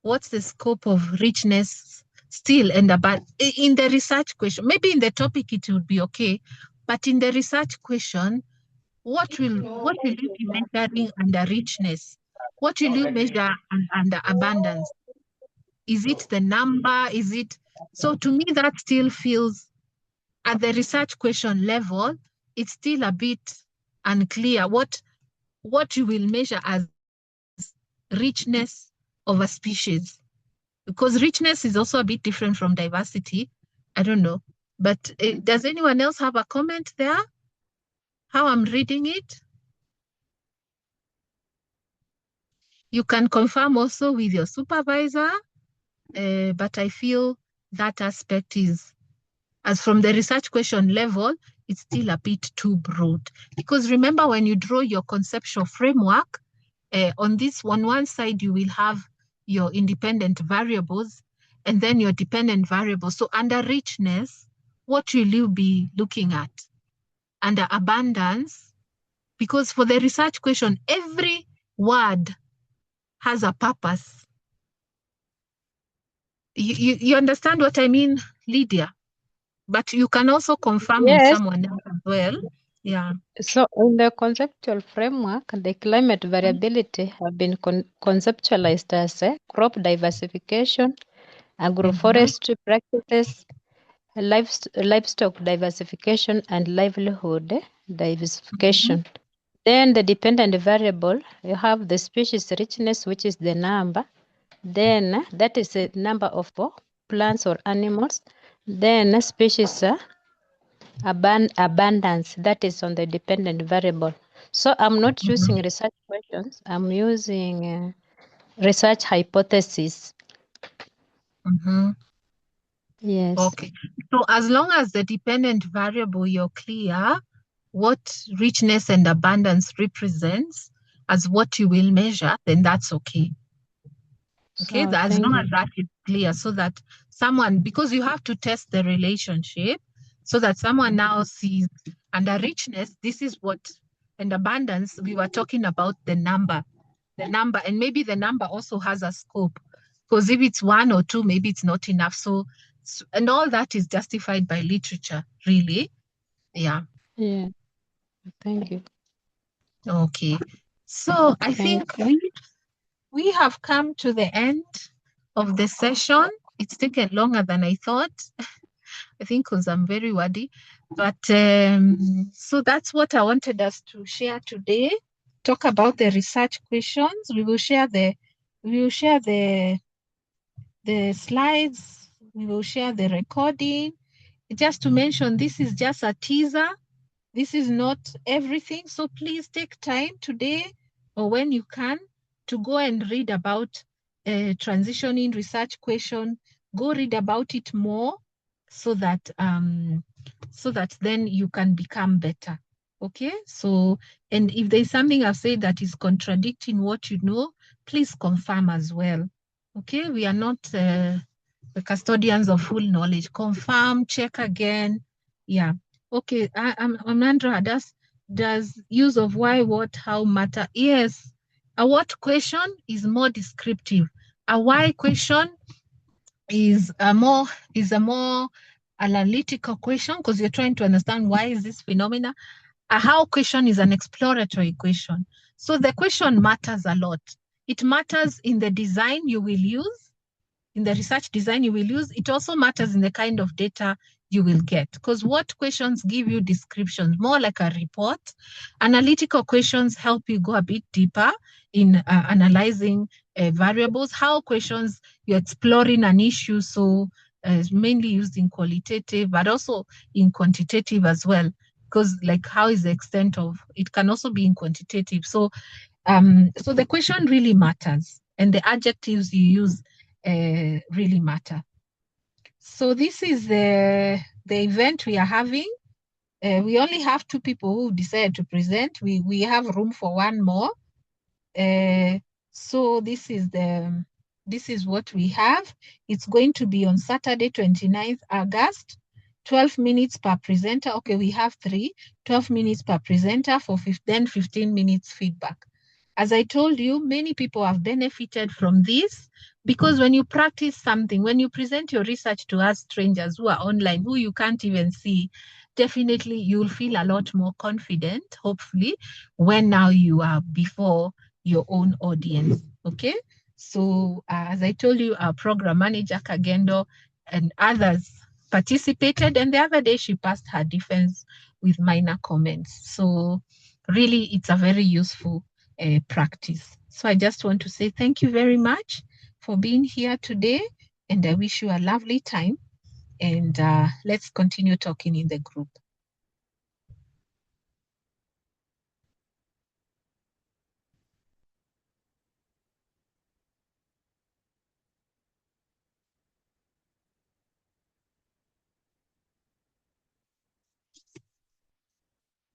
what's the scope of richness still and about in the research question. Maybe in the topic it would be okay, but in the research question, what will you be measuring under richness? What will you measure under abundance? Is it the number? Is it, so to me that still feels, at the research question level, it's still a bit unclear what you will measure as richness of a species, because richness is also a bit different from diversity. I don't know, but does anyone else have a comment there? How I'm reading it? You can confirm also with your supervisor, but I feel that aspect is, as from the research question level, it's still a bit too broad. Because remember, when you draw your conceptual framework, on this one side, you will have your independent variables and then your dependent variables. So under richness, what will you be looking at? Under abundance, because for the research question, every word has a purpose. You understand what I mean, Lydia? But you can also confirm with someone else as well. Yeah. So in the conceptual framework, the climate variability have been conceptualized as crop diversification, agroforestry practices, livestock diversification, and livelihood diversification. Then the dependent variable, you have the species richness, which is the number. Then that is the number of plants or animals. Then species abundance, that is on the dependent variable. So I'm not using research questions, I'm using research hypothesis. Yes. Okay. So as long as the dependent variable, you're clear what richness and abundance represents as what you will measure, then that's okay. Okay, So, as long as that is clear, so that someone, because you have to test the relationship, so that someone now sees under richness, this is what, and abundance, we were talking about the number, and maybe the number also has a scope, because if it's 1 or 2, maybe it's not enough. So, and all that is justified by literature, really. Yeah. Yeah. Thank you. Okay. So I think we have come to the end of the session. It's taken longer than I thought. I think because I'm very wordy. But so that's what I wanted us to share today. Talk about the research questions. We will share the slides. We will share the recording. Just to mention, this is just a teaser. This is not everything. So please take time today or when you can to go and read about transitioning research question. Go read about it more so that then you can become better. Okay, so, and if there's something I've said that is contradicting what you know, please confirm as well. Okay, we are not the custodians of full knowledge. Confirm, check again. Yeah. Okay, Amandra, does use of why, what, how matter? Yes. A what question is more descriptive. A why question is a more analytical question because you're trying to understand why is this phenomena. A how question is an exploratory question. So the question matters a lot. It matters in the design you will use, in the research design you will use. It also matters in the kind of data you will get, because what questions give you descriptions, more like a report. Analytical questions help you go a bit deeper in analyzing variables. How questions, you're exploring an issue, so mainly used in qualitative, but also in quantitative as well, because like how is the extent of, it can also be in quantitative. So so the question really matters, and the adjectives you use really matter. So this is the event we are having. We only have 2 people who decided to present. We have room for 1 more. So this is what we have. It's going to be on Saturday, 29th August, 12 minutes per presenter. Okay, we have 3, 12 minutes per presenter for 15 minutes feedback. As I told you, many people have benefited from this because when you practice something, when you present your research to us strangers who are online, who you can't even see, definitely you'll feel a lot more confident, hopefully, when now you are before your own audience, okay? So as I told you, our program manager, Kagendo, and others participated, and the other day she passed her defense with minor comments. So really, it's a very useful practice. So I just want to say thank you very much for being here today, and I wish you a lovely time, and let's continue talking in the group.